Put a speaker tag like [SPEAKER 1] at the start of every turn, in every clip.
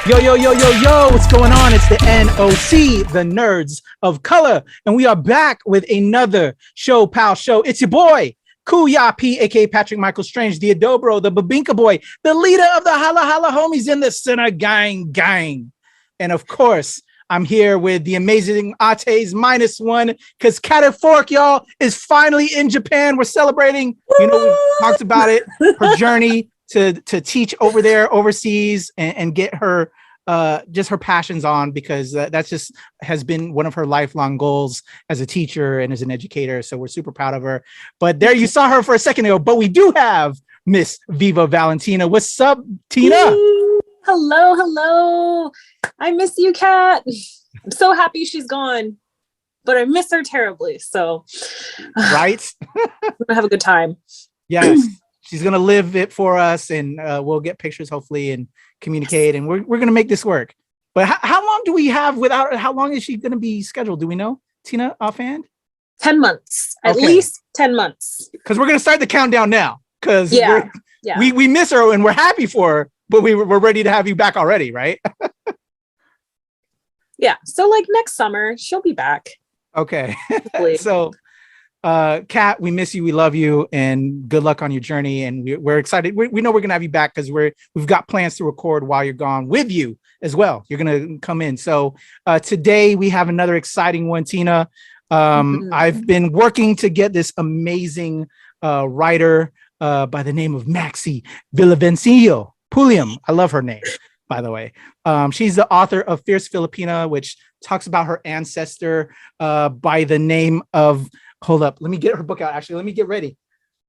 [SPEAKER 1] Yo, yo, yo, yo, yo, what's going on? It's the NOC, the Nerds of Color, and we are back with another ShoPowSho. It's your boy, Kuya P, aka Patrick Michael Strange, the Adobro, the Babinka boy, the leader of the Holla Holla homies in the Center Gang. And of course, I'm here with the amazing Ate's -1, because Kataphorric, y'all, is finally in Japan. We're celebrating. You know, we talked about it, her journey to teach over there overseas and get her just her passions on, because that's just has been one of her lifelong goals as a teacher and as an educator. So we're super proud of her. But there you saw her for a second ago, but we do have Miss Viva Valentina. What's up, Tina?
[SPEAKER 2] Hello. I miss you, Kat. I'm so happy she's gone, but I miss her terribly. So
[SPEAKER 1] Right.
[SPEAKER 2] we're gonna have a good time.
[SPEAKER 1] Yes. She's gonna live it for us, and we'll get pictures hopefully and communicate, and we're gonna make this work. But how long do we have without her? How long is she gonna be scheduled? Do we know, Tina, offhand?
[SPEAKER 2] 10 months, at least 10 months.
[SPEAKER 1] Because we're gonna start the countdown now. Because
[SPEAKER 2] Yeah.
[SPEAKER 1] we miss her and we're happy for her, but we're ready to have you back already, right?
[SPEAKER 2] Yeah. So like next summer, she'll be back.
[SPEAKER 1] Okay.
[SPEAKER 2] Hopefully.
[SPEAKER 1] So Kat, we miss you, we love you, and good luck on your journey. And we're excited. We know we're gonna have you back because we've got plans to record while you're gone with you as well. You're gonna come in. So today we have another exciting one, Tina. I've been working to get this amazing writer by the name of Maxie Villavicencio. Pulliam. I love her name, by the way. She's the author of Fierce Filipina, which talks about her ancestor by the name of, hold up, let me get her book out. Actually, let me get ready.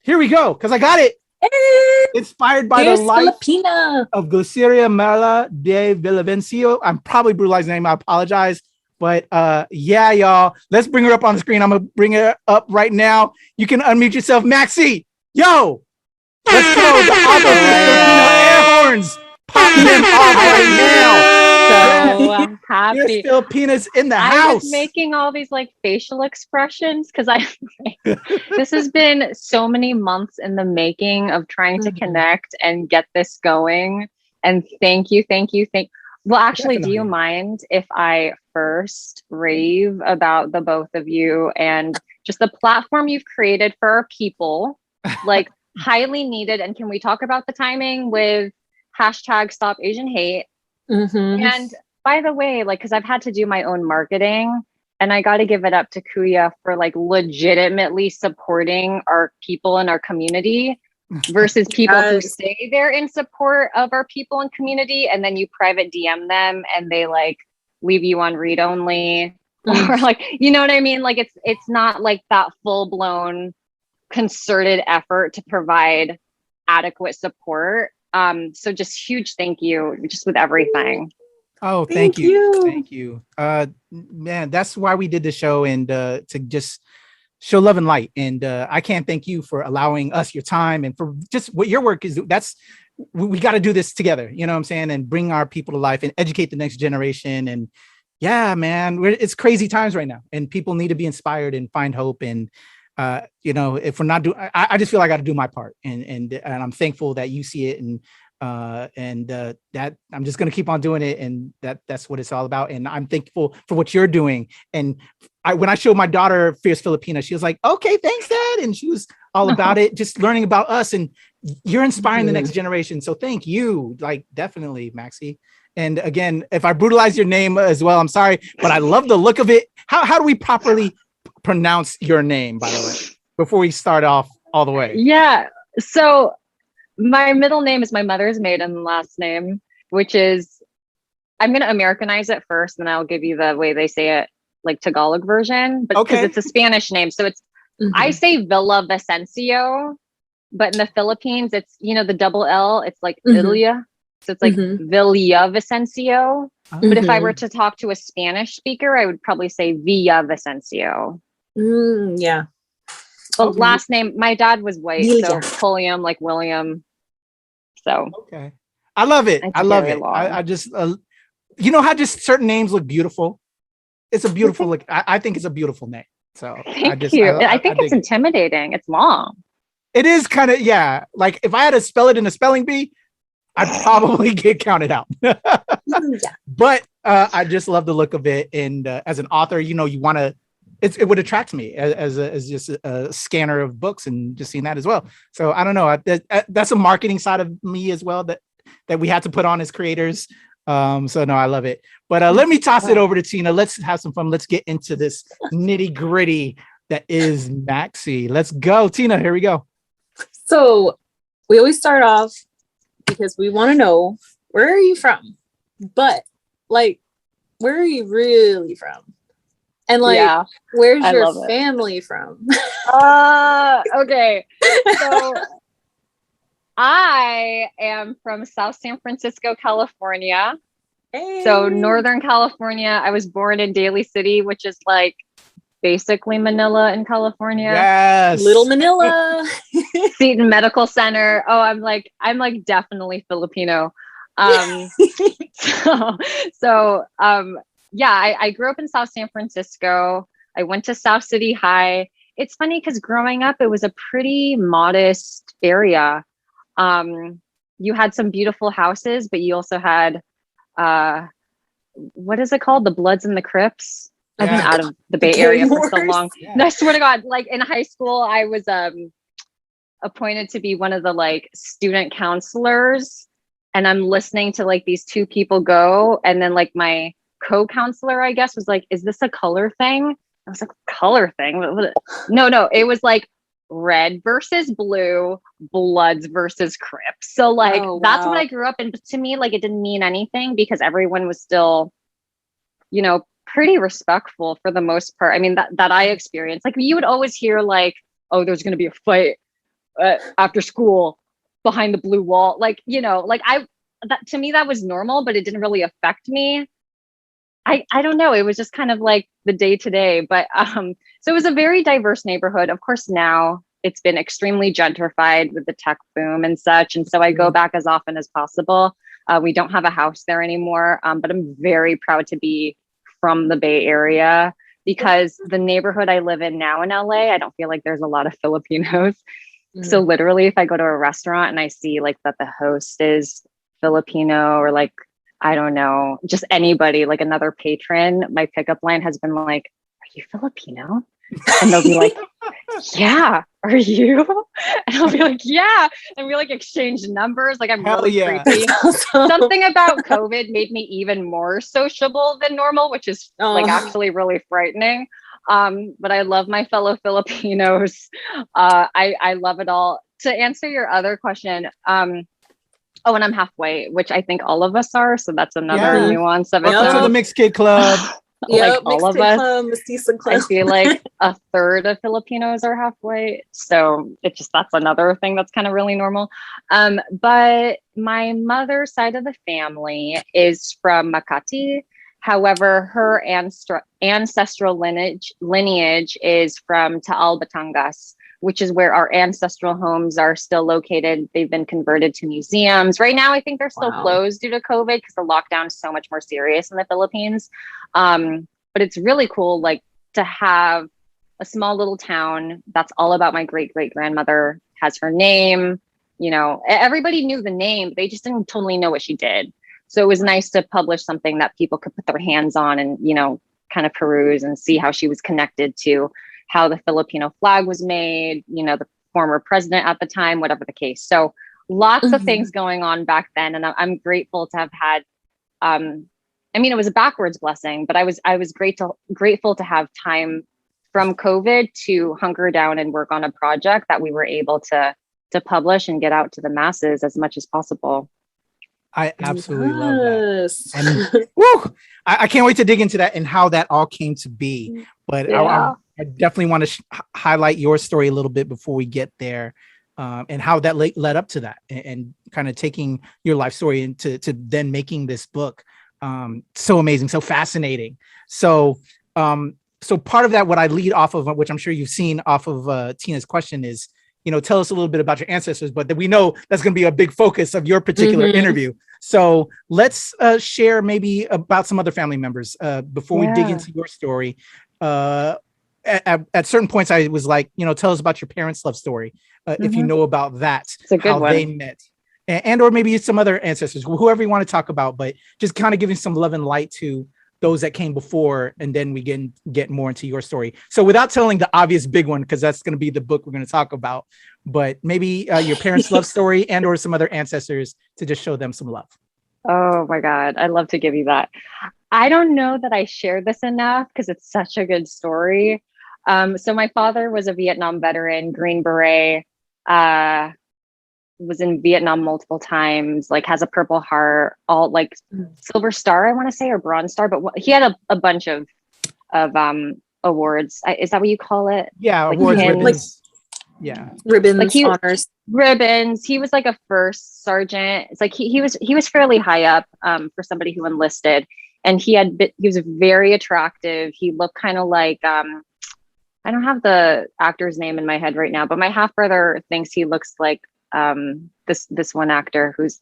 [SPEAKER 1] Here we go, because I got it. Inspired by the life
[SPEAKER 2] Filipina
[SPEAKER 1] of Gluceria Mela de Villavicencio. I'm probably brutalizing the name. I apologize. But yeah, y'all, let's bring her up on the screen. I'm going to bring her up right now. You can unmute yourself. Maxie, yo, let's go. The author of Filipino air horns. Pop them off right now.
[SPEAKER 3] So happy.
[SPEAKER 1] Filipinas in the
[SPEAKER 3] I
[SPEAKER 1] house.
[SPEAKER 3] was making all these like facial expressions because this has been so many months in the making of trying to connect and get this going. And thank you. Well, actually, do you mind if I first rave about the both of you and just the platform you've created for our people, like highly needed? And can we talk about the timing with #StopAsianHate? And by the way, like, because I've had to do my own marketing, and I got to give it up to Kuya for like legitimately supporting our people in our community versus people who say they're in support of our people and community, and then you private DM them and they like leave you on read only, or like, you know what I mean? Like it's not like that full blown concerted effort to provide adequate support. So just huge thank you just with everything.
[SPEAKER 1] Oh, thank you. Man, that's why we did the show, and to just show love and light. And I can't thank you for allowing us your time and for just what your work is. We got to do this together, you know what I'm saying? And bring our people to life and educate the next generation. And yeah, man, it's crazy times right now, and people need to be inspired and find hope. And you know, if we're not doing, I just feel like I got to do my part, and I'm thankful that you see it, and that I'm just gonna keep on doing it, and that's what it's all about. And I'm thankful for what you're doing. And when I showed my daughter Fierce Filipina, she was like, "Okay, thanks, Dad," and she was all about it, just learning about us. And you're inspiring the next generation. So thank you, like definitely, Maxie. And again, if I brutalize your name as well, I'm sorry, but I love the look of it. How do we properly pronounce your name, by the way, before we start off all the way?
[SPEAKER 3] Yeah, so my middle name is my mother's maiden last name, which is, I'm going to Americanize it first, and I'll give you the way they say it, like Tagalog version, but because it's a Spanish name. So it's, I say Villavicencio, but in the Philippines, it's, you know, the double L, it's like Villa. So it's like Villavicencio. But if I were to talk to a Spanish speaker, I would probably say Villavicencio.
[SPEAKER 2] Yeah.
[SPEAKER 3] But last name, my dad was white, so Pulliam, like William. So
[SPEAKER 1] I love it. I love it. I just, you know how just certain names look beautiful. It's a beautiful look. I think it's a beautiful name. So
[SPEAKER 3] Thank you. I think it's intimidating. It's long.
[SPEAKER 1] It is kind of, yeah. Like if I had to spell it in a spelling bee, I'd probably get counted out.
[SPEAKER 2] Yeah.
[SPEAKER 1] But I just love the look of it. And as an author, you know, you want to, it would attract me as just a scanner of books and just seeing that as well. So I don't know. That's a marketing side of me as well that we had to put on as creators. So no, I love it. But let me toss it over to Tina. Let's have some fun. Let's get into this nitty gritty that is Maxie. Let's go, Tina. Here we go.
[SPEAKER 2] So we always start off because we want to know, where are you from? But like, where are you really from? And like, where's your family from?
[SPEAKER 3] Okay. So I am from South San Francisco, California.
[SPEAKER 2] Hey.
[SPEAKER 3] So Northern California. I was born in Daly City, which is like basically Manila in California.
[SPEAKER 1] Yes.
[SPEAKER 2] Little Manila.
[SPEAKER 3] Seton Medical Center. Oh, I'm like definitely Filipino. Yeah, I grew up in South San Francisco. I went to South City High. It's funny because growing up, it was a pretty modest area. You had some beautiful houses, but you also had, what is it called? The Bloods and the Crips. I've been out of the Bay Area for so long. Yeah. No, I swear to God, like in high school, I was appointed to be one of the like student counselors, and I'm listening to like these two people go, and then like my co-counselor, I guess, was like, "Is this a color thing?" I was like, "Color thing? No, it was like red versus blue, Bloods versus Crips." So like that's what I grew up in. But to me, like it didn't mean anything because everyone was still, you know, pretty respectful for the most part. I mean, that I experienced. Like you would always hear like, "Oh, there's gonna be a fight after school behind the blue wall." Like, you know, like that to me that was normal, but it didn't really affect me. I don't know. It was just kind of like the day to day, but so it was a very diverse neighborhood. Of course, now it's been extremely gentrified with the tech boom and such. And so I go back as often as possible. We don't have a house there anymore, but I'm very proud to be from the Bay Area because the neighborhood I live in now in LA, I don't feel like there's a lot of Filipinos. So literally, if I go to a restaurant and I see like that the host is Filipino or like, I don't know, just anybody, like another patron, my pickup line has been like, "Are you Filipino?" And they'll be like, "Yeah, are you?" And I'll be like, "Yeah." And we like exchange numbers. Like I'm really creepy. Awesome. Something about COVID made me even more sociable than normal, which is like actually really frightening. But I love my fellow Filipinos. I love it all. To answer your other question, oh, and I'm half white, which I think all of us are. So that's another nuance of it.
[SPEAKER 1] Welcome to the Mixed Kid Club.
[SPEAKER 2] Like
[SPEAKER 3] all of us. I feel like a third of Filipinos are half white. So that's another thing that's kind of really normal. But my mother's side of the family is from Makati. However, her ancestral lineage is from Taal, Batangas, which is where our ancestral homes are still located. They've been converted to museums. Right now, I think they're still closed due to COVID because the lockdown is so much more serious in the Philippines. But it's really cool, like to have a small little town that's all about my great-great-grandmother, has her name. You know, everybody knew the name, but they just didn't totally know what she did. So it was nice to publish something that people could put their hands on and, you know, kind of peruse and see how she was connected to how the Filipino flag was made, you know, the former president at the time, whatever the case. So lots of things going on back then. And I'm grateful to have had, I mean, it was a backwards blessing, but I was grateful to have time from COVID to hunker down and work on a project that we were able to publish and get out to the masses as much as possible.
[SPEAKER 1] I absolutely love that. And woo, I can't wait to dig into that and how that all came to be. But I definitely want to highlight your story a little bit before we get there, and how that led up to that, and kind of taking your life story into then making this book. So amazing, so fascinating. So part of that, what I lead off of, which I'm sure you've seen off of Tina's question, is, you know, tell us a little bit about your ancestors, but that we know that's going to be a big focus of your particular interview. So let's share maybe about some other family members before we dig into your story. At certain points, I was like, you know, tell us about your parents' love story. If you know about that,
[SPEAKER 3] it's a good
[SPEAKER 1] how
[SPEAKER 3] one.
[SPEAKER 1] they met. and or maybe some other ancestors, whoever you want to talk about, but just kind of giving some love and light to those that came before, and then we get more into your story. So without telling the obvious big one, because that's going to be the book we're going to talk about, but maybe your parents' love story and or some other ancestors to just show them some love.
[SPEAKER 3] Oh my God, I'd love to give you that. I don't know that I shared this enough because it's such a good story. So my father was a Vietnam veteran, Green Beret, was in Vietnam multiple times, like has a Purple Heart, all like Silver Star, I want to say, or Bronze Star, but he had a bunch of awards. Is that what you call it?
[SPEAKER 1] Yeah,
[SPEAKER 3] like
[SPEAKER 1] awards,
[SPEAKER 3] ribbons.
[SPEAKER 1] ribbons. Yeah,
[SPEAKER 2] ribbons,
[SPEAKER 3] like
[SPEAKER 2] honors,
[SPEAKER 3] ribbons. He was like a first sergeant. It's like he was fairly high up for somebody who enlisted, and he was very attractive. He looked kind of like I don't have the actor's name in my head right now, but my half brother thinks he looks like this one actor who's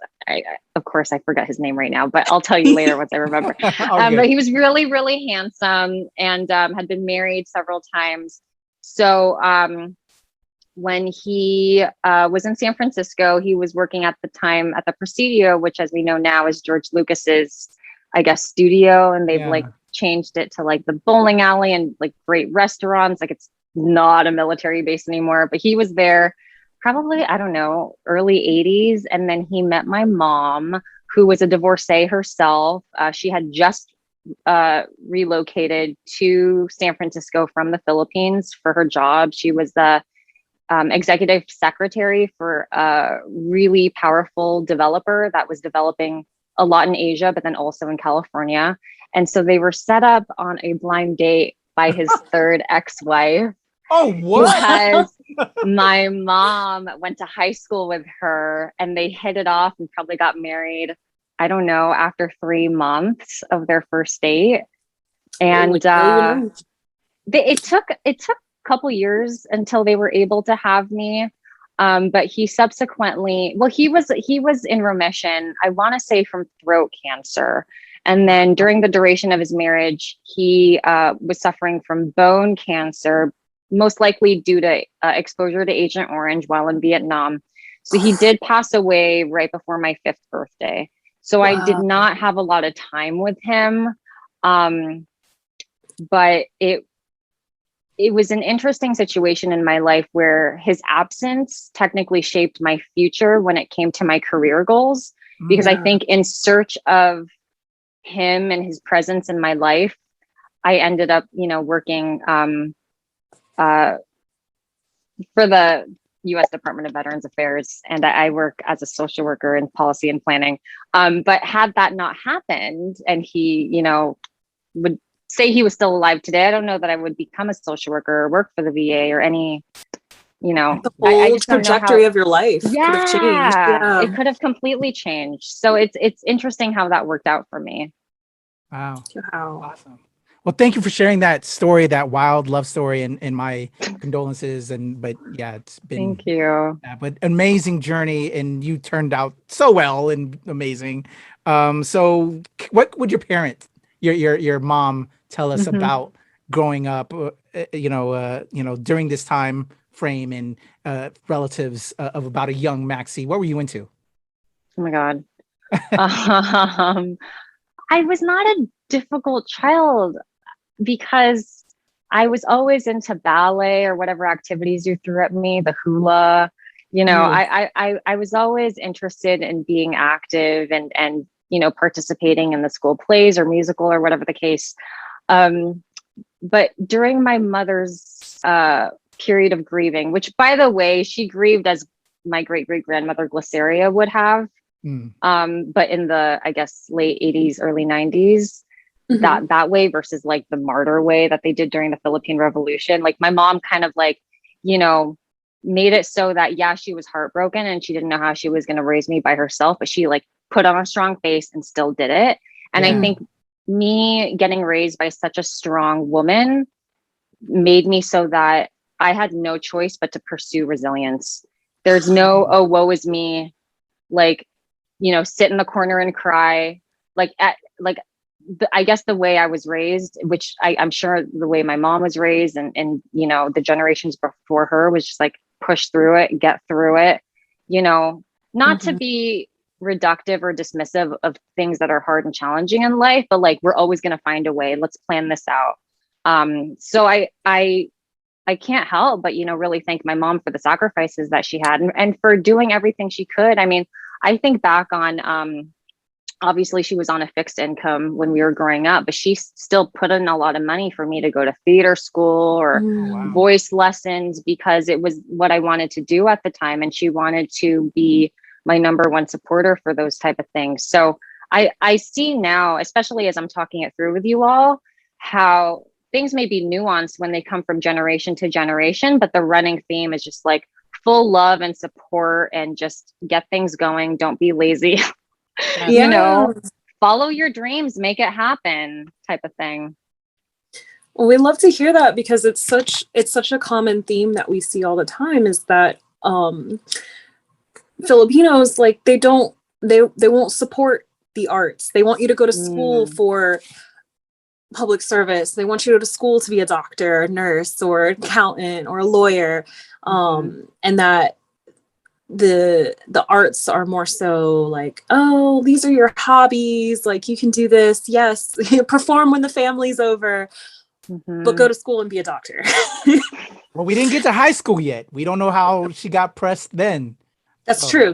[SPEAKER 3] of course I forget his name right now, but I'll tell you later once I remember. But he was really, really handsome and had been married several times. So when he was in San Francisco, he was working at the time at the Presidio, which as we know now is George Lucas's, I guess, studio, and they've like changed it to like the bowling alley and like great restaurants. Like it's not a military base anymore, but he was there probably, I don't know, early 80s. And then he met my mom, who was a divorcee herself. She had just relocated to San Francisco from the Philippines for her job. She was the executive secretary for a really powerful developer that was developing a lot in Asia, but then also in California. And so they were set up on a blind date by his third ex-wife.
[SPEAKER 1] Oh, what?
[SPEAKER 3] Because my mom went to high school with her and they hit it off and probably got married, I don't know, after 3 months of their first date. And it took a couple years until they were able to have me. But he subsequently, well, he was in remission, I want to say from throat cancer. And then during the duration of his marriage, he was suffering from bone cancer, most likely due to exposure to Agent Orange while in Vietnam. So he did pass away right before my 5th birthday. So wow. I did not have a lot of time with him. But it was an interesting situation in my life where his absence technically shaped my future when it came to my career goals, because I think in search of him and his presence in my life, I ended up, working for the U.S. Department of Veterans Affairs, and I work as a social worker in policy and planning. But had that not happened, and he, would say he was still alive today, I don't know that I would become a social worker or work for the VA or any,
[SPEAKER 2] the whole trajectory of your life could have changed. Yeah,
[SPEAKER 3] it could have completely changed. So it's interesting how that worked out for me.
[SPEAKER 1] Wow. Awesome. Well, thank you for sharing that story, that wild love story, and my condolences. But yeah, it's been,
[SPEAKER 3] thank you.
[SPEAKER 1] But amazing journey, and you turned out so well and amazing. So what would your parent, your mom, tell us about growing up, during this time frame, and relatives of about a young Maxie? What were you into?
[SPEAKER 3] Oh my God. I was not a difficult child because I was always into ballet or whatever activities you threw at me, the hula, I was always interested in being active and participating in the school plays or musical or whatever the case. But during my mother's period of grieving, which by the way, she grieved as my great-great-grandmother Glyceria would have, but in the, I guess, late 80s, early 90s, that way versus like the martyr way that they did during the Philippine Revolution. Like my mom kind of like, made it so that, yeah, she was heartbroken and she didn't know how she was going to raise me by herself, but she like put on a strong face and still did it. And I think me getting raised by such a strong woman made me so that I had no choice but to pursue resilience. There's no, oh, woe is me, like, sit in the corner and cry. I guess the way I was raised, which I'm sure the way my mom was raised and the generations before her was just like push through it, get through it, not to be reductive or dismissive of things that are hard and challenging in life, but like, we're always going to find a way. Let's plan this out. So I can't help but, really thank my mom for the sacrifices that she had and for doing everything she could. I mean, I think back on, obviously she was on a fixed income when we were growing up, but she still put in a lot of money for me to go to theater school or voice lessons because it was what I wanted to do at the time. And she wanted to be my number one supporter for those type of things. So I see now, especially as I'm talking it through with you all, how things may be nuanced when they come from generation to generation, but the running theme is just like full love and support and just get things going. Don't be lazy. Follow your dreams, make it happen type of thing.
[SPEAKER 2] Well, we love to hear that because it's such a common theme that we see all the time is that Filipinos, like they won't support the arts. They want you to go to school for public service. They want you to go to school to be a doctor, a nurse, or an accountant, or a lawyer, and that the arts are more so like, oh, these are your hobbies. Like you can do this. Yes, perform when the family's over, but go to school and be a doctor.
[SPEAKER 1] Well, we didn't get to high school yet. We don't know how she got pressed then.
[SPEAKER 2] That's true.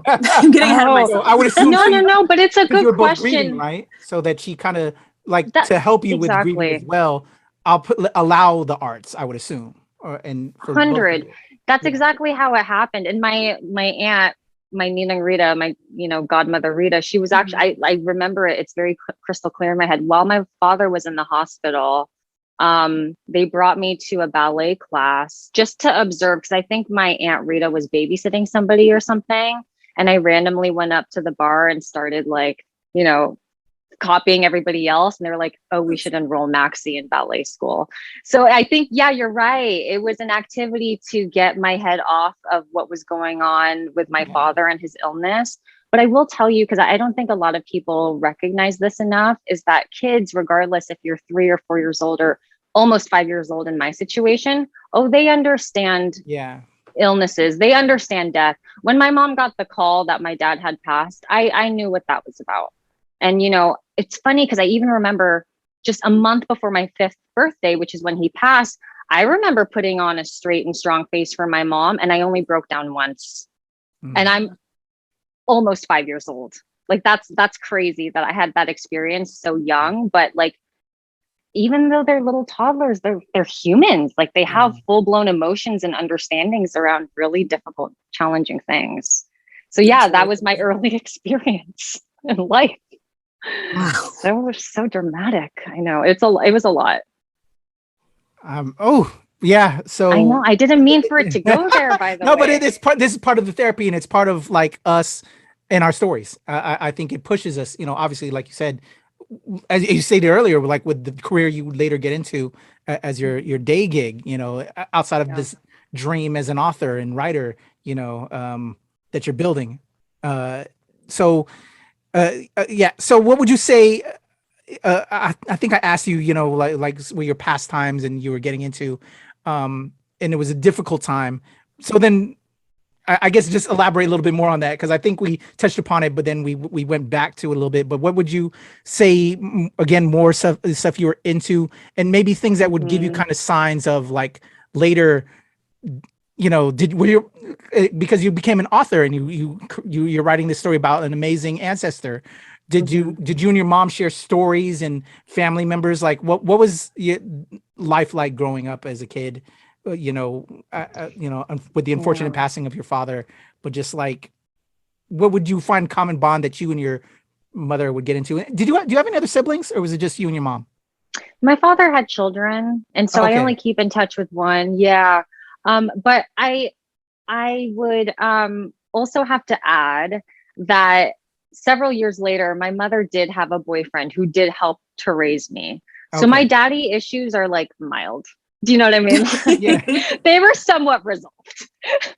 [SPEAKER 2] I'm getting ahead of myself.
[SPEAKER 1] I would assume
[SPEAKER 3] no, but it's a good question,
[SPEAKER 1] grieving, right? So that she kind of like to help you with grieving as well. Allow the arts, I would assume, and
[SPEAKER 3] 100. That's exactly how it happened. And my aunt, my Ninang Rita, my godmother Rita, she was actually I remember it. It's very crystal clear in my head. While my father was in the hospital, they brought me to a ballet class just to observe because I think my Aunt Rita was babysitting somebody or something. And I randomly went up to the bar and started like, copying everybody else. And they were like, oh, we should enroll Maxie in ballet school. So I think, yeah, you're right. It was an activity to get my head off of what was going on with my father and his illness. But I will tell you, because I don't think a lot of people recognize this enough, is that kids, regardless if you're 3 or 4 years old or almost 5 years old in my situation, they understand illnesses. They understand death. When my mom got the call that my dad had passed, I knew what that was about. And, it's funny because I even remember just a month before my 5th birthday, which is when he passed, I remember putting on a straight and strong face for my mom. And I only broke down once. And I'm almost 5 years old. Like that's crazy that I had that experience so young, but like, even though they're little toddlers, they're humans. Like they have full blown emotions and understandings around really difficult, challenging things. So yeah, that was my early experience in life. Wow. So dramatic. I know it was a lot.
[SPEAKER 1] So
[SPEAKER 3] I know I didn't mean for it to go there, by the way.
[SPEAKER 1] No, but this is part of the therapy, and it's part of like us and our stories. I think it pushes us, obviously, like you said, as you stated earlier, like with the career you would later get into as your day gig, outside of this dream as an author and writer, that you're building. So what would you say? I think I asked you, like with your pastimes and you were getting into, and it was a difficult time. So then I guess just elaborate a little bit more on that, because I think we touched upon it, but then we went back to it a little bit. But what would you say, again, more stuff you were into, and maybe things that would give you kind of signs of like later, because you became an author and you're writing this story about an amazing ancestor. Did you and your mom share stories and family members? Like what was your life like growing up as a kid? With the unfortunate passing of your father, but just like, what would you find common bond that you and your mother would get into? Do you have any other siblings, or was it just you and your mom?
[SPEAKER 3] My father had children, and so I only keep in touch with one. Yeah. But I would also have to add that several years later, my mother did have a boyfriend who did help to raise me. So my daddy issues are like mild. Do you know what I mean? They were somewhat resolved.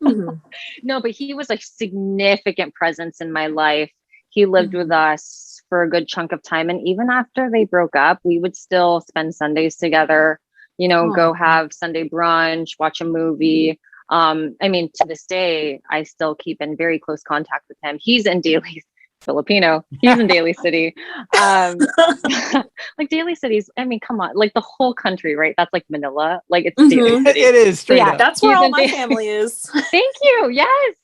[SPEAKER 3] No, but he was a significant presence in my life. He lived with us for a good chunk of time. And even after they broke up, we would still spend Sundays together, go have Sunday brunch, watch a movie. I mean, to this day, I still keep in very close contact with him. He's in Daly, Filipino. He's in Daly City. Like Daly City's, I mean, come on, like the whole country, right? That's like Manila. Like it's Daly City.
[SPEAKER 1] It is straight up.
[SPEAKER 2] That's where all my family is.
[SPEAKER 3] Thank you. Yes.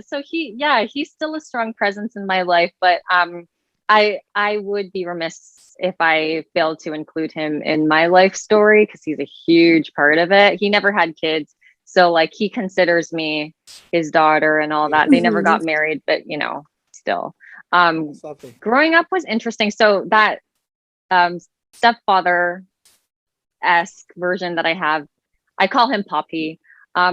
[SPEAKER 3] So he's still a strong presence in my life, but I would be remiss if I failed to include him in my life story because he's a huge part of it. He never had kids, so like he considers me his daughter and all that. They never got married, but you know, still. Growing up was interesting. So that stepfather-esque version that I have, I call him Poppy.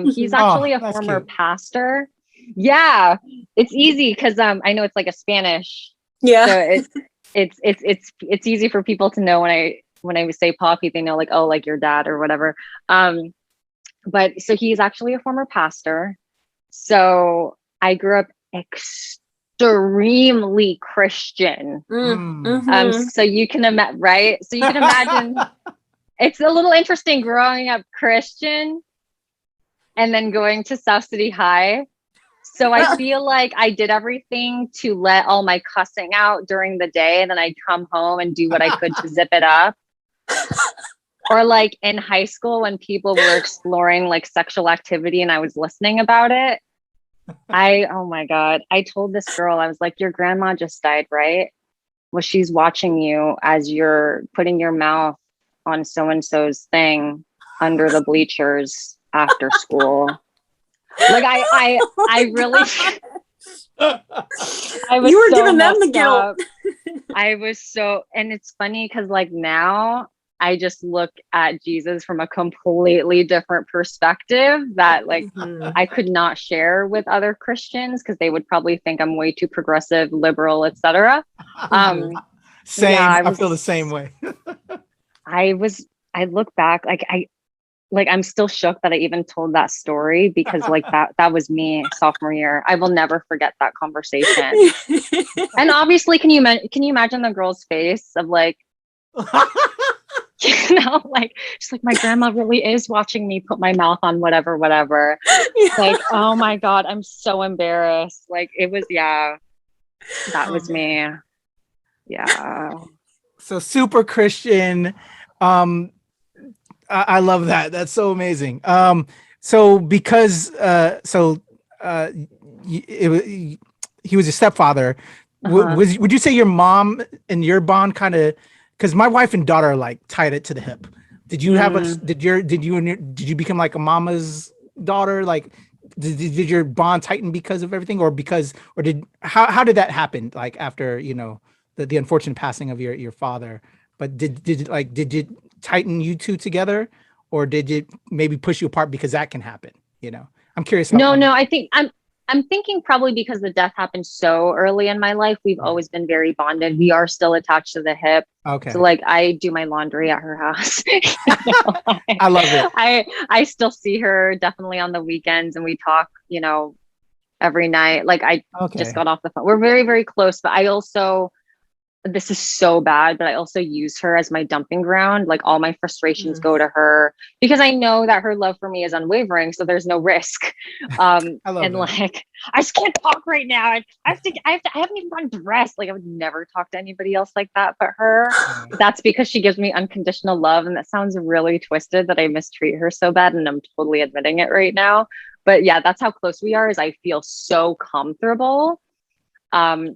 [SPEAKER 3] He's actually a former pastor. Yeah, it's easy because I know it's like a Spanish.
[SPEAKER 2] Yeah.
[SPEAKER 3] So it's easy for people to know when I say Poppy, they know like, oh, like your dad or whatever. But so he's actually a former pastor. So I grew up extremely Christian. So you can imagine, right? So you can imagine it's a little interesting growing up Christian and then going to South City High. So I feel like I did everything to let all my cussing out during the day, and then I'd come home and do what I could to zip it up. Or like in high school when people were exploring like sexual activity and I was listening about it. Oh my God. I told this girl, I was like, your grandma just died, right? Well, she's watching you as you're putting your mouth on so-and-so's thing under the bleachers after school. Like I really you were giving them the guilt. I was so, and it's funny because like now I just look at Jesus from a completely different perspective that like I could not share with other Christians because they would probably think I'm way too progressive, liberal, etc.
[SPEAKER 1] Same. Yeah, I feel the same way.
[SPEAKER 3] I look back I'm still shook that I even told that story because like that was me sophomore year. I will never forget that conversation. And obviously, can you imagine the girl's face of like, you know, like she's like, my grandma really is watching me put my mouth on whatever. Yeah. Like, oh my God, I'm so embarrassed. Like it was, that was me. Yeah.
[SPEAKER 1] So super Christian. I love that. That's so amazing. So because he was a stepfather. Would you say your mom and your bond kind of, because my wife and daughter are like tied it to the hip. Did you have did you become like a mama's daughter? Like did your bond tighten because of everything how did that happen? Like after, you know, the unfortunate passing of your father, but did you tighten you two together, or did it maybe push you apart because that can happen? You know, I'm curious.
[SPEAKER 3] No, I think I'm thinking probably because the death happened so early in my life. We've always been very bonded. We are still attached to the hip.
[SPEAKER 1] Okay.
[SPEAKER 3] So like I do my laundry at her house.
[SPEAKER 1] I love it.
[SPEAKER 3] I still see her definitely on the weekends and we talk, you know, every night. Like I just got off the phone. We're very, very close, but I also, this is so bad, but I also use her as my dumping ground. Like all my frustrations go to her because I know that her love for me is unwavering. So there's no risk. And that. Like, I just can't talk right now. I haven't even gotten dressed. Like I would never talk to anybody else like that, but her. That's because she gives me unconditional love. And that sounds really twisted that I mistreat her so bad. And I'm totally admitting it right now. But yeah, that's how close we are, is I feel so comfortable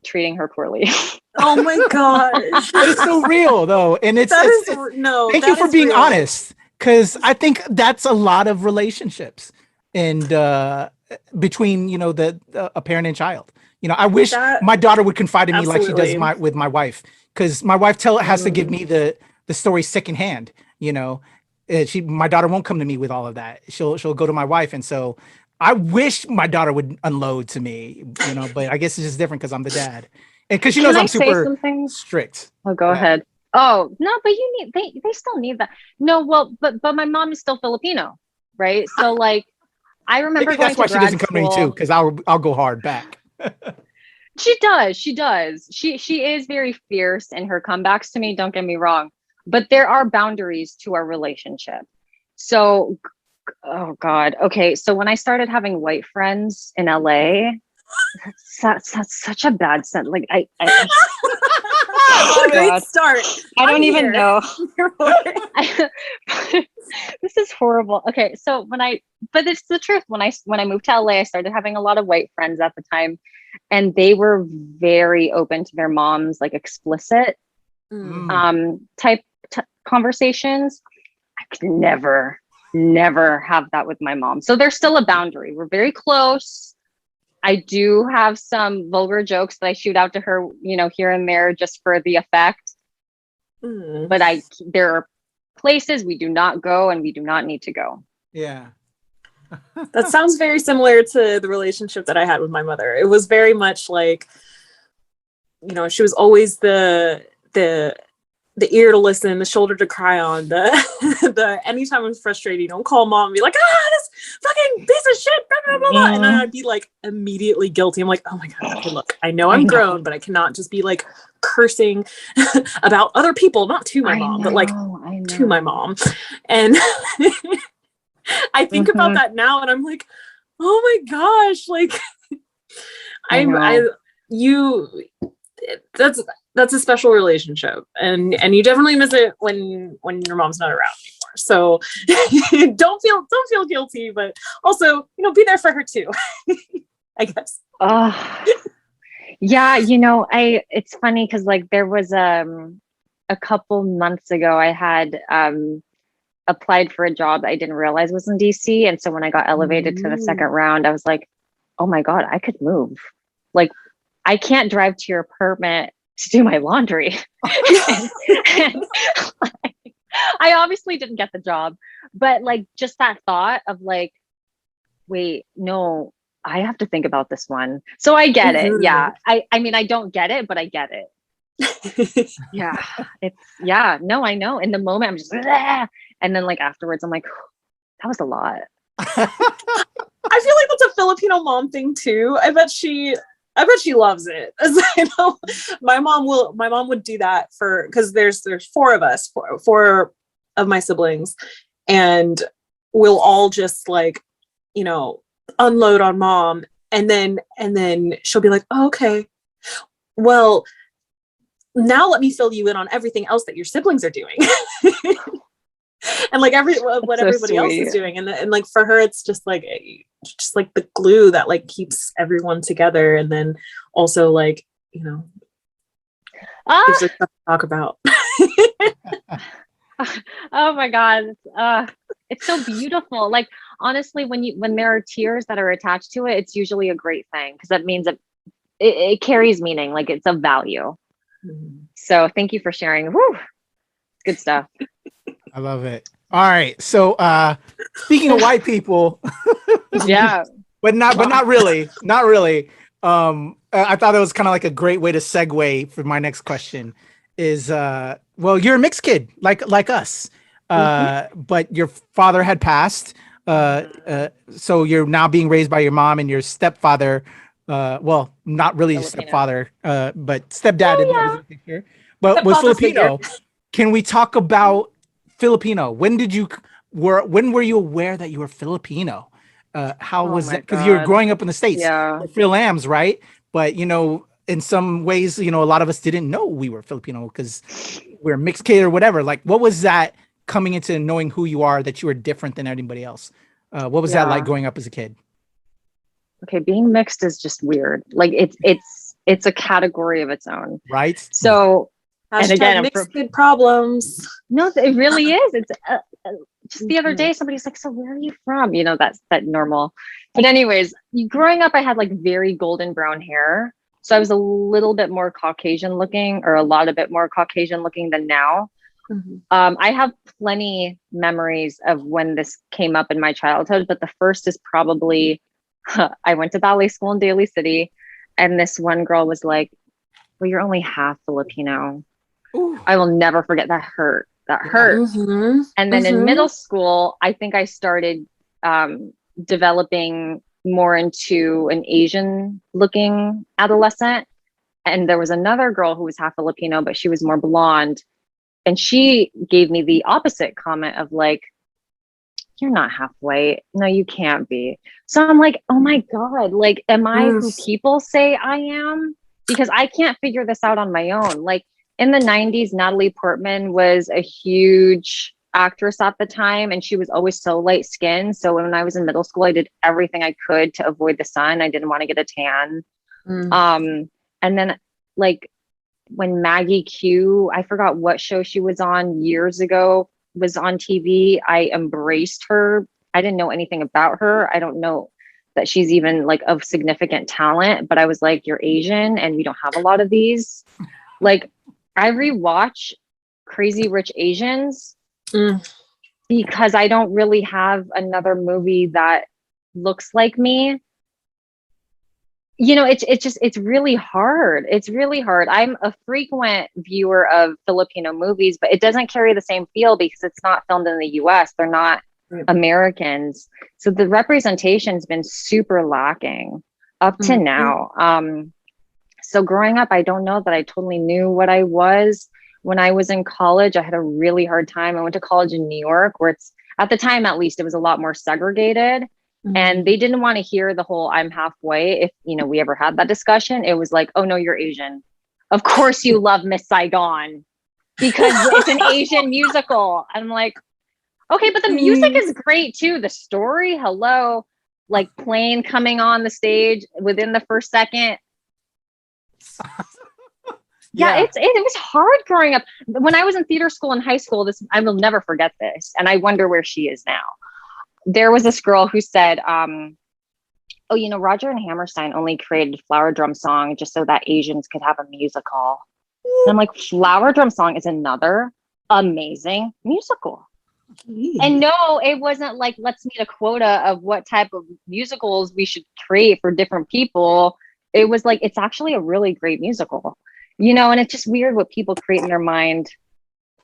[SPEAKER 3] treating her poorly.
[SPEAKER 2] Oh my gosh.
[SPEAKER 1] But it's so real though. And thank you for being honest. Cause I think that's a lot of relationships and between, you know, a parent and child. You know, I wish my daughter would confide in me like she does with my wife. Cause my wife has to give me the story secondhand, you know. My daughter won't come to me with all of that. She'll go to my wife. And so I wish my daughter would unload to me, you know, but I guess it's just different because I'm the dad. And because she knows I'm super strict.
[SPEAKER 3] Oh, go ahead. Oh, no, but they still need that. No, well, but my mom is still Filipino, right? So like, I remember
[SPEAKER 1] maybe that's why she doesn't come to me too, because I'll go hard back.
[SPEAKER 3] She does. She is very fierce in her comebacks to me. Don't get me wrong, but there are boundaries to our relationship. So Oh God. Okay. So when I started having white friends in LA, that's such a bad sense. Like oh
[SPEAKER 2] Great
[SPEAKER 3] God.
[SPEAKER 2] start.
[SPEAKER 3] I don't
[SPEAKER 2] I'm
[SPEAKER 3] even
[SPEAKER 2] here.
[SPEAKER 3] know. This is horrible. Okay. So but it's the truth. When I moved to LA, I started having a lot of white friends at the time, and they were very open to their mom's like explicit type conversations. I could never have that with my mom. So there's still a boundary. We're very close. I do have some vulgar jokes that I shoot out to her, here and there just for the effect. But there are places we do not go and we do not need to go.
[SPEAKER 1] Yeah.
[SPEAKER 2] That sounds very similar to the relationship that I had with my mother. It was very much like, she was always the ear to listen, the shoulder to cry on, the anytime I'm frustrated, don't call mom and be like, this fucking piece of shit, blah, blah, blah, blah. And then I'd be like immediately guilty. I'm like, oh my God, okay, look, I know I'm grown, but I cannot just be like cursing about other people, not to my mom, but like to my mom. And I think about that now and I'm like, oh my gosh, like that's a special relationship, and you definitely miss it when your mom's not around anymore. So don't feel guilty, but also be there for her too. I guess.
[SPEAKER 3] Yeah, it's funny because like there was a couple months ago I had applied for a job that I didn't realize was in DC, and so when I got elevated to the second round, I was like, oh my God, I could move. Like, I can't drive to your apartment to do my laundry. and, I obviously didn't get the job, but like just that thought of like, wait, no, I have to think about this one. So I get it. Yeah. I mean, I don't get it, but I get it. No, I know. In the moment I'm just, Bleh! And then like afterwards I'm like, that was a lot.
[SPEAKER 2] I feel like that's a Filipino mom thing too. I bet she loves it. As I know, my mom would do that because there's four of us, four of my siblings, and we'll all just like, unload on mom, and then she'll be like, oh, okay, well, now let me fill you in on everything else that your siblings are doing. And like what so everybody else is doing, and like for her it's just like the glue that like keeps everyone together, and then also like gives her stuff to talk about.
[SPEAKER 3] Oh my God, it's so beautiful. Like honestly, when there are tears that are attached to it, it's usually a great thing because that means that it carries meaning, like it's of value. So thank you for sharing. Woo, good stuff.
[SPEAKER 1] I love it. All right. So speaking of white people,
[SPEAKER 3] yeah,
[SPEAKER 1] but not really. Not really. I thought it was kind of like a great way to segue for my next question is well, you're a mixed kid like us. But your father had passed. So you're now being raised by your mom and your stepfather. Well, not really Filipino. Stepfather, but stepdad in that picture. But was Filipino. Can we talk about Filipino? When were you aware that you were Filipino? How was that? Because you're growing up in the States.
[SPEAKER 3] Yeah.
[SPEAKER 1] Phil Ams, right? But in some ways, a lot of us didn't know we were Filipino because we're a mixed kid or whatever. Like, what was that coming into knowing who you are, that you were different than anybody else? What was that like growing up as a kid?
[SPEAKER 3] Okay, being mixed is just weird. Like it's a category of its own,
[SPEAKER 1] right?
[SPEAKER 3] So. And again,
[SPEAKER 2] mixed kid problems.
[SPEAKER 3] No, it really is. It's just the other day, somebody's like, so where are you from? That's that normal. But anyways, growing up, I had like very golden brown hair. So I was a little bit more Caucasian looking, or a lot of bit more Caucasian looking than now. I have plenty memories of when this came up in my childhood, but the first is probably, I went to ballet school in Daly City, and this one girl was like, well, you're only half Filipino. Ooh. I will never forget that hurt. And then in middle school, I think I started developing more into an Asian looking adolescent. And there was another girl who was half Filipino, but she was more blonde. And she gave me the opposite comment of like, you're not half white. No, you can't be. So I'm like, oh my God, like, am I who people say I am? Because I can't figure this out on my own. Like in the 90s, Natalie Portman was a huge actress at the time, and she was always so light skinned. So when I was in middle school, I did everything I could to avoid the sun. I didn't want to get a tan. And then like when Maggie Q, I forgot what show she was on years ago, was on TV, I embraced her. I didn't know anything about her. I don't know that she's even like of significant talent, but I was like, you're Asian and we don't have a lot of these. Like I rewatch Crazy Rich Asians because I don't really have another movie that looks like me. You know, it's really hard. It's really hard. I'm a frequent viewer of Filipino movies, but it doesn't carry the same feel because it's not filmed in the US. They're not Americans. So the representation's been super lacking up to now. So growing up, I don't know that I totally knew what I was. When I was in college, I had a really hard time. I went to college in New York, where it's, at the time at least, it was a lot more segregated. And they didn't want to hear the whole I'm half white. If, you know, we ever had that discussion, it was like, oh no, you're Asian. Of course you love Miss Saigon because it's an Asian musical. And I'm like, okay, but the music is great too. The story, hello, like plane coming on the stage within the first second. Yeah, it was hard growing up. When I was in theater school in high school, I will never forget this. And I wonder where she is now. There was this girl who said, oh, you know, Roger and Hammerstein only created Flower Drum Song just so that Asians could have a musical. And I'm like, Flower Drum Song is another amazing musical. And no, it wasn't like, let's meet a quota of what type of musicals we should create for different people. It was like, it's actually a really great musical, you know, and it's just weird what people create in their mind.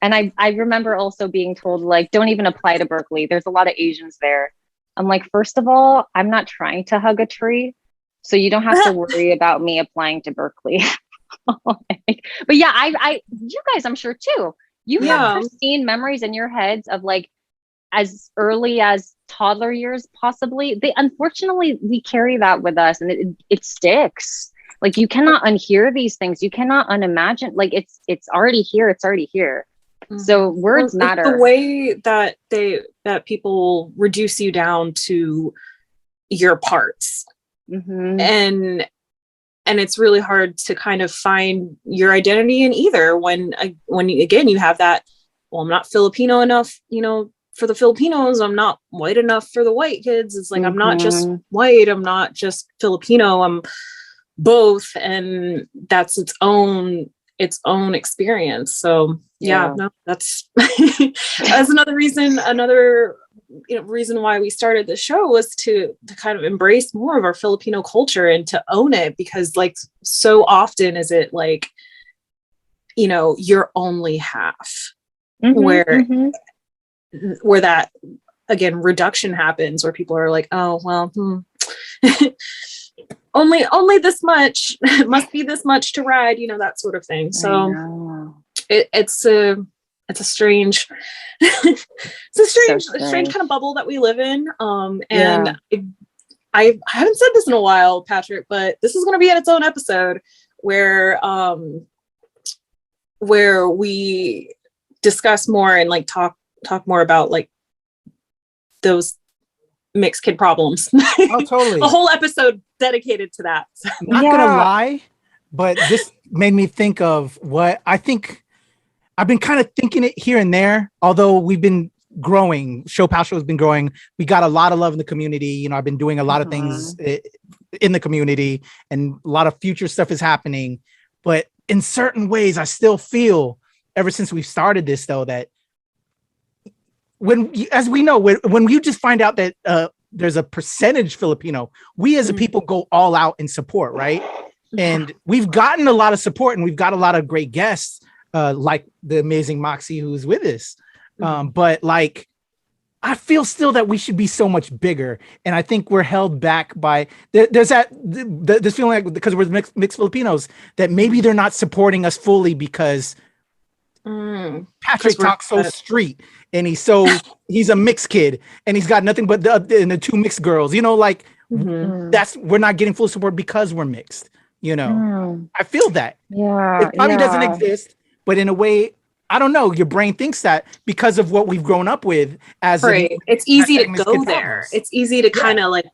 [SPEAKER 3] And I remember also being told, like, don't even apply to Berkeley. There's a lot of Asians there. I'm like, first of all, I'm not trying to hug a tree. So you don't have to worry about me applying to Berkeley. But yeah, you guys, I'm sure too, you have pristine memories in your heads of like, as early as toddler years, possibly. Unfortunately, we carry that with us and it sticks. Like you cannot unhear these things. You cannot unimagine. Like it's already here. It's already here. So words matter.
[SPEAKER 2] The way that people reduce you down to your parts, and it's really hard to kind of find your identity in either. When again you have that, well, I'm not Filipino enough, you know, for the Filipinos. I'm not white enough for the white kids. It's like I'm not just white. I'm not just Filipino. I'm both, and that's its own experience. So no, that's that's another reason why we started the show was to kind of embrace more of our Filipino culture and to own it, because like so often is it like, you know, you're only half, where that again reduction happens, where people are like, oh well, only this much must be this much to ride, you know, that sort of thing. So it's a strange strange kind of bubble that we live in. And I haven't said this in a while, Patrick, but this is going to be in its own episode where we discuss more and like talk more about like those mixed kid problems.
[SPEAKER 1] Oh, totally.
[SPEAKER 2] A whole episode dedicated to that.
[SPEAKER 1] Not gonna lie, but this made me think of what I think I've been kind of thinking it here and there, although we've been growing. ShoPowSho has been growing. We got a lot of love in the community. You know, I've been doing a lot of things in the community and a lot of future stuff is happening. But in certain ways, I still feel ever since we've started this though, that as we know, when you just find out that there's a percentage Filipino, we as a people go all out in support, right? And we've gotten a lot of support and we've got a lot of great guests, like the amazing Maxie who's with us. But like, I feel still that we should be so much bigger. And I think we're held back by, there's this feeling like because we're mixed Filipinos, that maybe they're not supporting us fully because Patrick talks so street, and he's a mixed kid, and he's got nothing but the two mixed girls. You know, like we're not getting full support because we're mixed. You know, I feel that.
[SPEAKER 3] Yeah,
[SPEAKER 1] it probably doesn't exist, but in a way, I don't know. Your brain thinks that because of what we've grown up with as
[SPEAKER 2] it's easy to go there. It's easy to kind of like,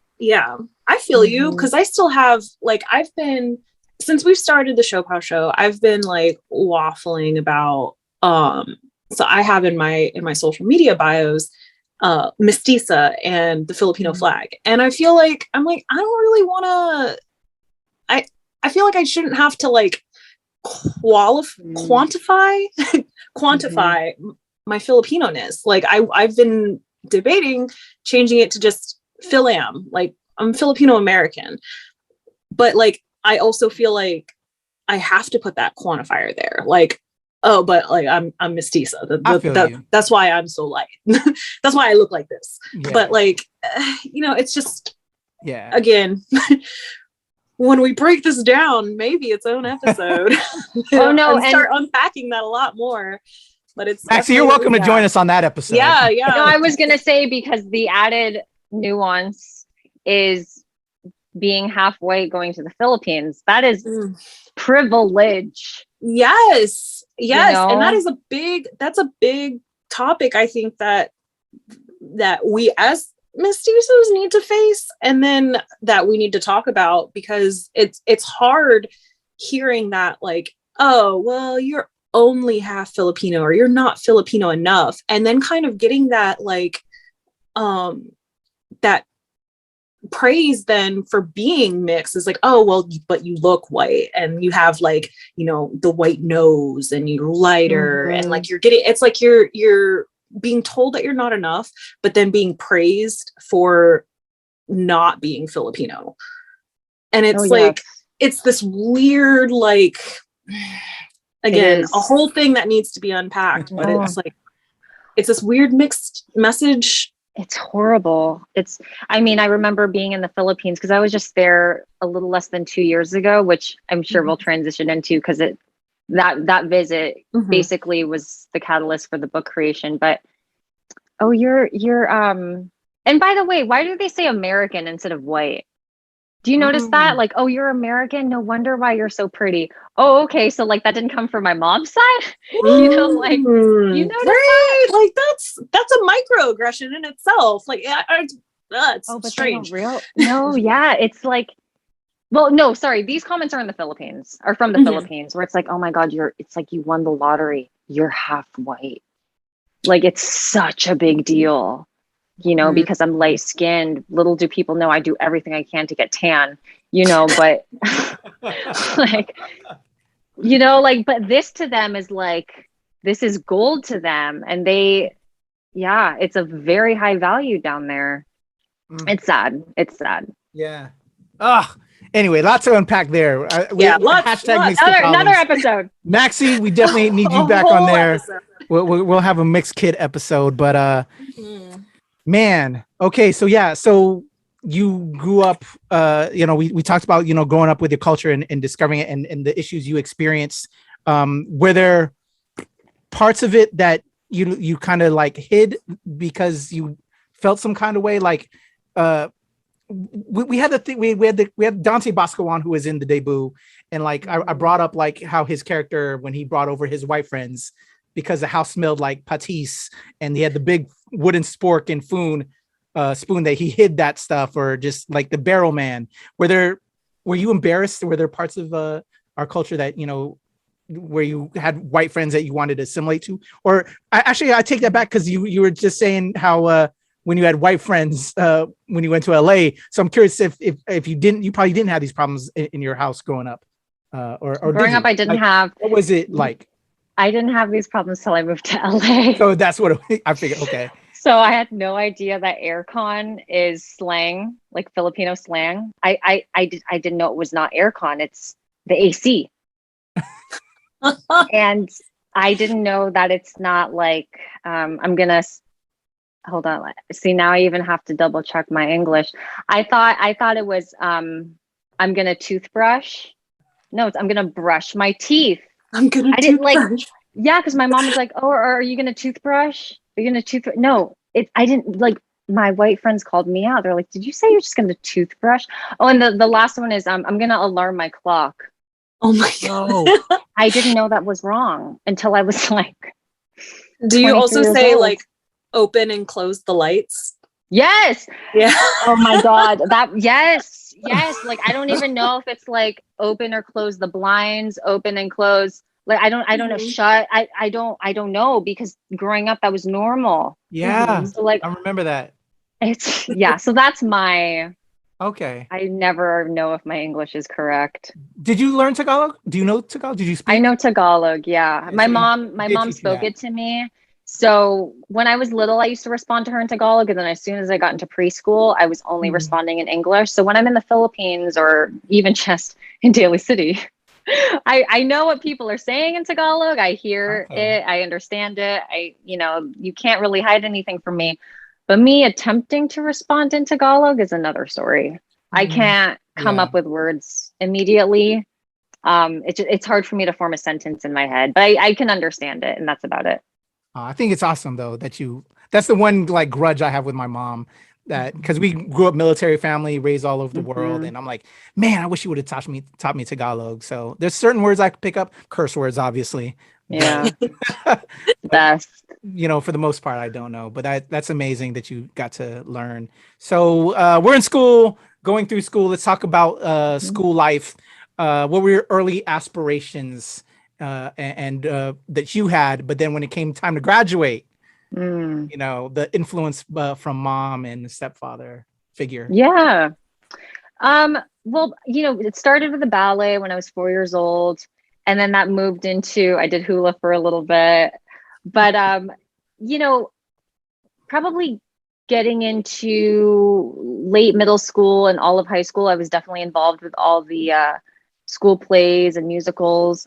[SPEAKER 2] I feel you, because I still have like, I've been, since we've started the ShoPowSho, I've been like waffling about so I have in my social media bios mestiza and the Filipino flag, and I feel like I don't really want to. I feel like I shouldn't have to like quantify my Filipino-ness. Like I've been debating changing it to just Philam. Like I'm Filipino American, but like I also feel like I have to put that quantifier there. Like, oh, but like I'm mestiza. That's why I'm so light. That's why I look like this. Yeah. But like, it's just again. When we break this down, maybe its own episode. And start unpacking that a lot more. But it's
[SPEAKER 1] Maxie, you're welcome to join us on that episode.
[SPEAKER 2] Yeah.
[SPEAKER 3] No, I was gonna say, because the added nuance is being half white going to the Philippines. That is privilege.
[SPEAKER 2] Yes. And that's a big topic, I think, that we as mestizos need to face, and then that we need to talk about, because it's hard hearing that, like, oh, well, you're only half Filipino, or you're not Filipino enough, and then kind of getting that like that praise then for being mixed is like, oh, well, but you look white, and you have like, the white nose, and you're lighter, and like it's like you're being told that you're not enough, but then being praised for not being Filipino. And it's it's this weird, like, again, a whole thing that needs to be unpacked, but it's like, it's this weird mixed message.
[SPEAKER 3] It's horrible. I remember being in the Philippines, because I was just there a little less than 2 years ago, which I'm sure we'll transition into, because that visit basically was the catalyst for the book creation. But you're and by the way, why do they say American instead of white? Do you notice that? Like, oh, you're American, no wonder why you're so pretty. Oh, okay, so like that didn't come from my mom's side. You notice that?
[SPEAKER 2] Like that's a microaggression in itself. Like, it's strange.
[SPEAKER 3] No, it's like, well, no, sorry. These comments are from the Philippines, where it's like, oh my God, it's like you won the lottery. You're half white. Like, it's such a big deal, because I'm light skinned. Little do people know I do everything I can to get tan, but but this to them is like, this is gold to them. And it's a very high value down there. It's sad.
[SPEAKER 1] Yeah. Anyway, lots to unpack there.
[SPEAKER 3] Another episode.
[SPEAKER 1] Maxie, we definitely need you back on there. We'll have a mixed kid episode, but man, okay, so you grew up. We talked about growing up with your culture and discovering it and the issues you experienced. Were there parts of it that you kind of like hid because you felt some kind of way, like? We had the thing. We had Dante Bosco on, who was in the debut, and like I brought up like how his character, when he brought over his white friends, because the house smelled like patis, and he had the big wooden spork and spoon that he hid that stuff, or just like the barrel man. Were you embarrassed? Were there parts of our culture that where you had white friends that you wanted to assimilate to? Or I take that back, because you were just saying how when you had white friends when you went to LA. So I'm curious if you probably didn't have these problems in your house growing up. Or
[SPEAKER 3] growing up, I didn't have.
[SPEAKER 1] What was it like?
[SPEAKER 3] I didn't have these problems till I moved to LA.
[SPEAKER 1] So that's what I figured. Okay.
[SPEAKER 3] So I had no idea that aircon is slang, like Filipino slang. I didn't know it was not aircon. It's the AC. And I didn't know that it's not like, I'm going to, hold on. See, now I even have to double check my English. I thought it was, I'm going to toothbrush. No, I'm going to brush my teeth.
[SPEAKER 2] I didn't like,
[SPEAKER 3] Yeah, because my mom was like, "Oh, are you gonna toothbrush? Are you gonna toothbrush?" No, I didn't like. My white friends called me out. They're like, "Did you say you're just gonna toothbrush?" Oh, and the last one is I'm gonna alarm my clock.
[SPEAKER 2] Oh my
[SPEAKER 1] No.
[SPEAKER 2] god.
[SPEAKER 3] I didn't know that was wrong until I was like
[SPEAKER 2] Do you
[SPEAKER 3] 23
[SPEAKER 2] also
[SPEAKER 3] years
[SPEAKER 2] say
[SPEAKER 3] old.
[SPEAKER 2] like open and close the lights?
[SPEAKER 3] Yes.
[SPEAKER 2] Yeah.
[SPEAKER 3] Oh my god. Yes. Like I don't even know if it's like open or close the blinds, open and close. Like I don't know.
[SPEAKER 2] Mhm.
[SPEAKER 3] Shut. I don't know because growing up that was normal.
[SPEAKER 1] Yeah,
[SPEAKER 3] So like
[SPEAKER 1] I remember that.
[SPEAKER 3] it's yeah. So that's my.
[SPEAKER 1] Okay.
[SPEAKER 3] I never know if my English is correct.
[SPEAKER 1] Did you learn Tagalog? Do you know Tagalog? Did you
[SPEAKER 3] I
[SPEAKER 1] speak?
[SPEAKER 3] know Tagalog, yeah.
[SPEAKER 1] Okay,
[SPEAKER 3] My
[SPEAKER 1] so you
[SPEAKER 3] mom, my
[SPEAKER 1] did
[SPEAKER 3] mom
[SPEAKER 1] teach you
[SPEAKER 3] spoke
[SPEAKER 1] that.
[SPEAKER 3] it to me. So when I was little, I used to respond to her in Tagalog, and then as soon as I got into preschool, I was only
[SPEAKER 1] Mhm.
[SPEAKER 3] responding in English. So when I'm in the Philippines or even just in Daly City, I know what people are saying in Tagalog. I hear
[SPEAKER 1] Okay.
[SPEAKER 3] it, I understand it. You can't really hide anything from me. But me attempting to respond in Tagalog is another story. I
[SPEAKER 1] Mm,
[SPEAKER 3] can't come
[SPEAKER 1] yeah.
[SPEAKER 3] up with words immediately. It's hard for me to form a sentence in my head, but I can understand it, and that's about it.
[SPEAKER 1] I think it's awesome though that that's the one like grudge I have with my mom, that because we grew up military family, raised all over the world,
[SPEAKER 3] Hmm.
[SPEAKER 1] and I'm like, man, I wish you would have taught me Tagalog. So there's certain words I could pick up, curse words obviously, but
[SPEAKER 3] Yeah, the
[SPEAKER 1] but
[SPEAKER 3] best.
[SPEAKER 1] for the most part I don't know. But that's amazing that you got to learn. So we're in school, going through school. Let's talk about
[SPEAKER 3] Mhm.
[SPEAKER 1] school life. What were your early aspirations and that you had, but then when it came time to graduate,
[SPEAKER 3] Mm.
[SPEAKER 1] the influence from mom and the stepfather figure.
[SPEAKER 3] Yeah. Well, it started with the ballet when I was 4 years old, and then that moved into I did hula for a little bit, but you know, probably getting into late middle school and all of high school, I was definitely involved with all the school plays and musicals.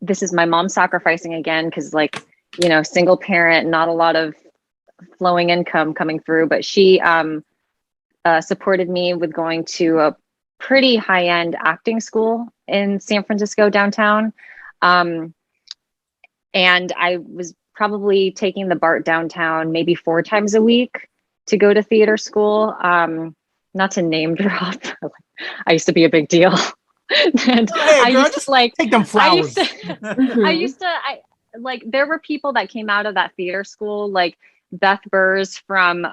[SPEAKER 3] This is my mom sacrificing again because, like, single parent, not a lot of flowing income coming through, but she supported me with going to a pretty high end acting school in San Francisco downtown. Um, and I was probably taking the BART downtown maybe 4 times a week to go to theater school. Not to name drop, I used to be a big deal. And
[SPEAKER 1] Oh, hey
[SPEAKER 3] I
[SPEAKER 1] girl,
[SPEAKER 3] used to
[SPEAKER 1] just
[SPEAKER 3] like,
[SPEAKER 1] take them
[SPEAKER 3] I used
[SPEAKER 1] flowers.
[SPEAKER 3] to,
[SPEAKER 2] Mhm.
[SPEAKER 3] I like, there were people that came out of that theater school, like Beth Burrs from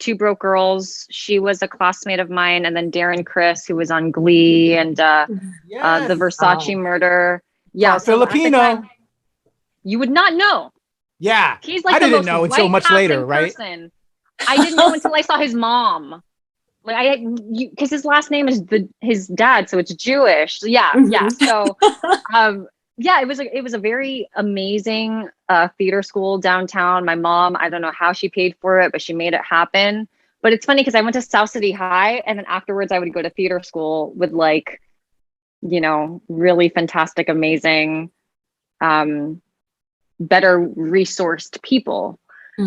[SPEAKER 3] Two Broke Girls. She was a classmate of mine. And then Darren Chris, who was on Glee and the
[SPEAKER 1] Yes.
[SPEAKER 3] Versace murder. Yeah.
[SPEAKER 1] Part
[SPEAKER 3] So at the
[SPEAKER 1] Filipino.
[SPEAKER 3] time, you would not know.
[SPEAKER 1] Yeah.
[SPEAKER 3] He's
[SPEAKER 1] I
[SPEAKER 3] like the
[SPEAKER 1] didn't
[SPEAKER 3] most
[SPEAKER 1] know until
[SPEAKER 3] white
[SPEAKER 1] much later,
[SPEAKER 3] passing
[SPEAKER 1] right?
[SPEAKER 3] person. I didn't know until I saw his mom. Like because his last name is his dad, so it's Jewish. So yeah.
[SPEAKER 2] Mhm.
[SPEAKER 3] So yeah, it was a very amazing theater school downtown. My mom, I don't know how she paid for it, but she made it happen. But it's funny because I went to South City High, and then afterwards I would go to theater school with like, really fantastic, amazing, um, better resourced people.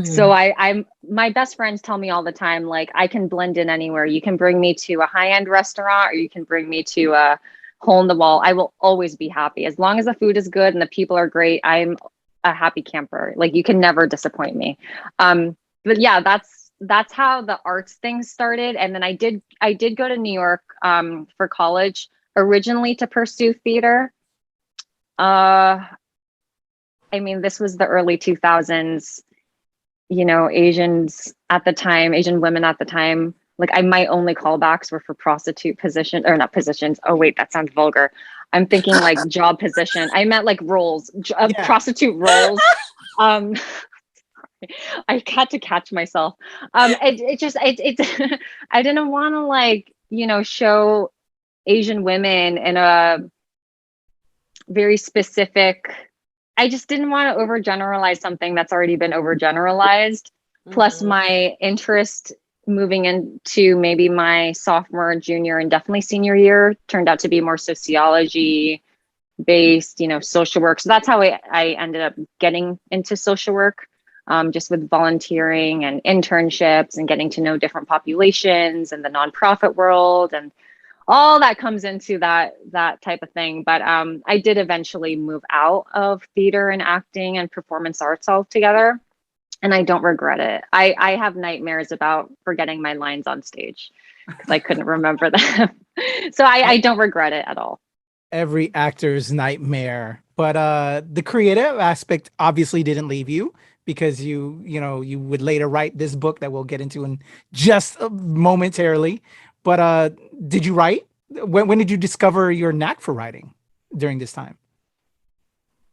[SPEAKER 3] So
[SPEAKER 2] Mhm.
[SPEAKER 3] I'm my best friends tell me all the time, like, I can blend in anywhere. You can bring me to a high-end restaurant or you can bring me to a hole in the wall. I will always be happy. As long as the food is good and the people are great, I'm a happy camper. Like, you can never disappoint me. But yeah, that's how the arts thing started. And then I did go to New York for college, originally to pursue theater. Uh I mean, this was the early 2000s. Asians at the time, Asian women at the time, like, my only callbacks were for prostitute position, or not positions. Oh wait, that sounds vulgar. I'm thinking like job position. I meant like roles,
[SPEAKER 1] Yeah.
[SPEAKER 3] prostitute roles. Um, I had to catch myself. It just I didn't want to, like, show Asian women in a very specific. I just didn't want to overgeneralize something that's already been overgeneralized. Plus,
[SPEAKER 2] Mhm.
[SPEAKER 3] my interest moving into maybe my sophomore, junior, and definitely senior year turned out to be more sociology based, social work. So that's how I ended up getting into social work, just with volunteering and internships and getting to know different populations and the nonprofit world. And all that comes into that type of thing. But I did eventually move out of theater and acting and performance arts altogether, and I don't regret it. I have nightmares about forgetting my lines on stage because I couldn't remember them. So I don't regret it at all.
[SPEAKER 1] Every actor's nightmare. But the creative aspect obviously didn't leave you, because you would later write this book that we'll get into in just momentarily. But did you write? When did you discover your knack for writing during this time?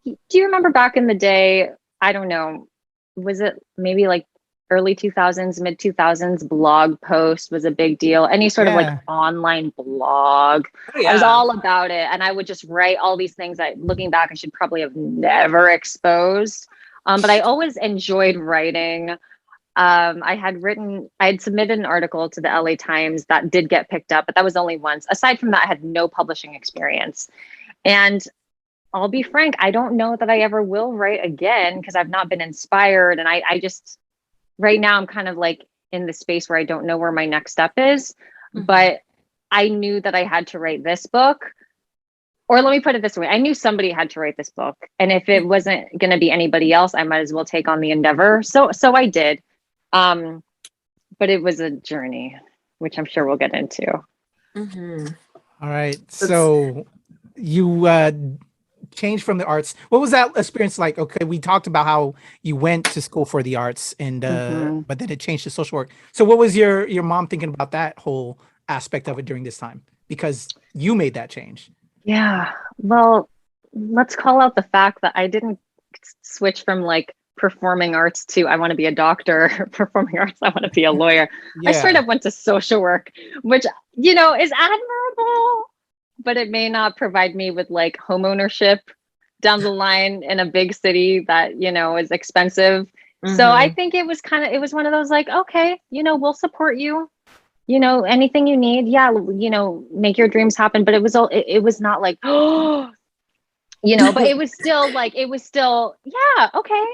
[SPEAKER 3] Do you remember back in the day? I don't know. Was it maybe like early 2000s, mid 2000s? Blog post was a big deal. Any sort of like online blog.
[SPEAKER 2] Oh, yeah.
[SPEAKER 3] I was all about it. And I would just write all these things that, looking back, I should probably have never exposed. But I always enjoyed writing. I had submitted an article to the LA Times that did get picked up, but that was only once. Aside from that, I had no publishing experience. And I'll be frank, I don't know that I ever will write again, because I've not been inspired. And I just, right now, I'm kind of like in the space where I don't know where my next step is. Mm-hmm. But I knew that I had to write this book. Or let me put it this way. I knew somebody had to write this book. And if it wasn't going to be anybody else, I might as well take on the endeavor. So I did. But it was a journey, which I'm sure we'll get into.
[SPEAKER 2] Mm-hmm.
[SPEAKER 1] All right. So you changed from the arts. What was that experience like? Okay, we talked about how you went to school for the arts, and but then it changed to social work. So what was your mom thinking about that whole aspect of it during this time? Because you made that change.
[SPEAKER 3] Yeah. Well, let's call out the fact that I didn't switch from like performing arts to I want to be a doctor, performing arts, I want to be a lawyer. Yeah. I straight up went to social work, which, is admirable, but it may not provide me with like home ownership down the line in a big city that, is expensive. Mm-hmm. So I think it was one of those like, okay, we'll support you. Anything you need. Yeah. Make your dreams happen. But it was not like, oh, but it was still, yeah, okay.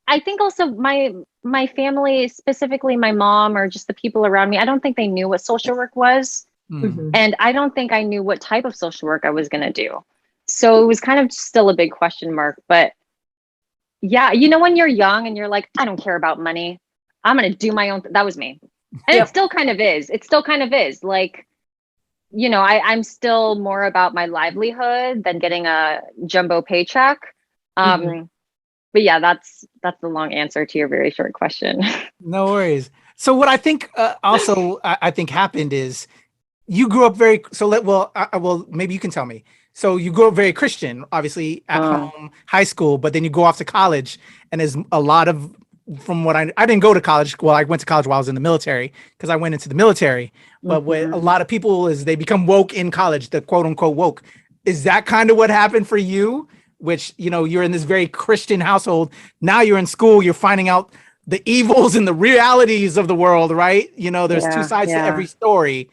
[SPEAKER 3] I think also my family, specifically my mom or just the people around me, I don't think they knew what social work was. Mm-hmm. And I don't think I knew what type of social work I was going to do. So it was kind of still a big question mark. But yeah, when you're young and you're like, I don't care about money, I'm going to do my own. That was me. And It still kind of is. Like, I'm still more about my livelihood than getting a jumbo paycheck. But yeah, that's the long answer to your very short question.
[SPEAKER 1] No worries. So what I think also I think happened is you grew up very, well, maybe you can tell me. So you grew up very Christian, obviously at home, high school, but then you go off to college, and there's a lot of, from what I didn't go to college. Well, I went to college while I was in the military, because I went into the military. But what a lot of people is they become woke in college, the quote unquote woke. Is that kind of what happened for you? Which, you're in this very Christian household. Now you're in school, you're finding out the evils and the realities of the world, right? There's two sides to every story.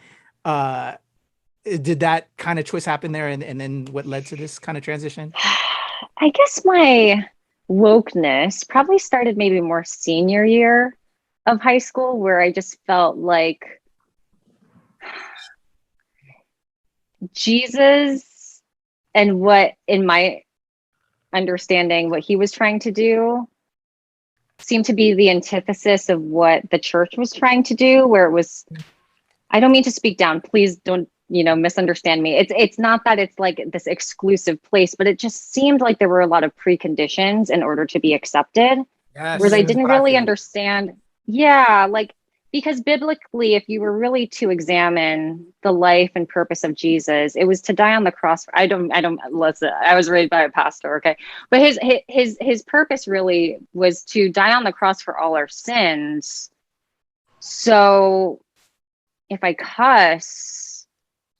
[SPEAKER 1] Did that kind of twist happen there? And then what led to this kind of transition?
[SPEAKER 3] I guess my wokeness probably started maybe more senior year of high school, where I just felt like Jesus, and what, in my understanding, what he was trying to do seemed to be the antithesis of what the church was trying to do, where it was, I don't mean to speak down, please don't misunderstand me. It's not that it's like this exclusive place, but it just seemed like there were a lot of preconditions in order to be accepted. Yes, whereas I didn't really understand. Yeah, like, because biblically, if you were really to examine the life and purpose of Jesus, it was to die on the cross. I was raised by a pastor, okay, but his purpose really was to die on the cross for all our sins. So if I cuss,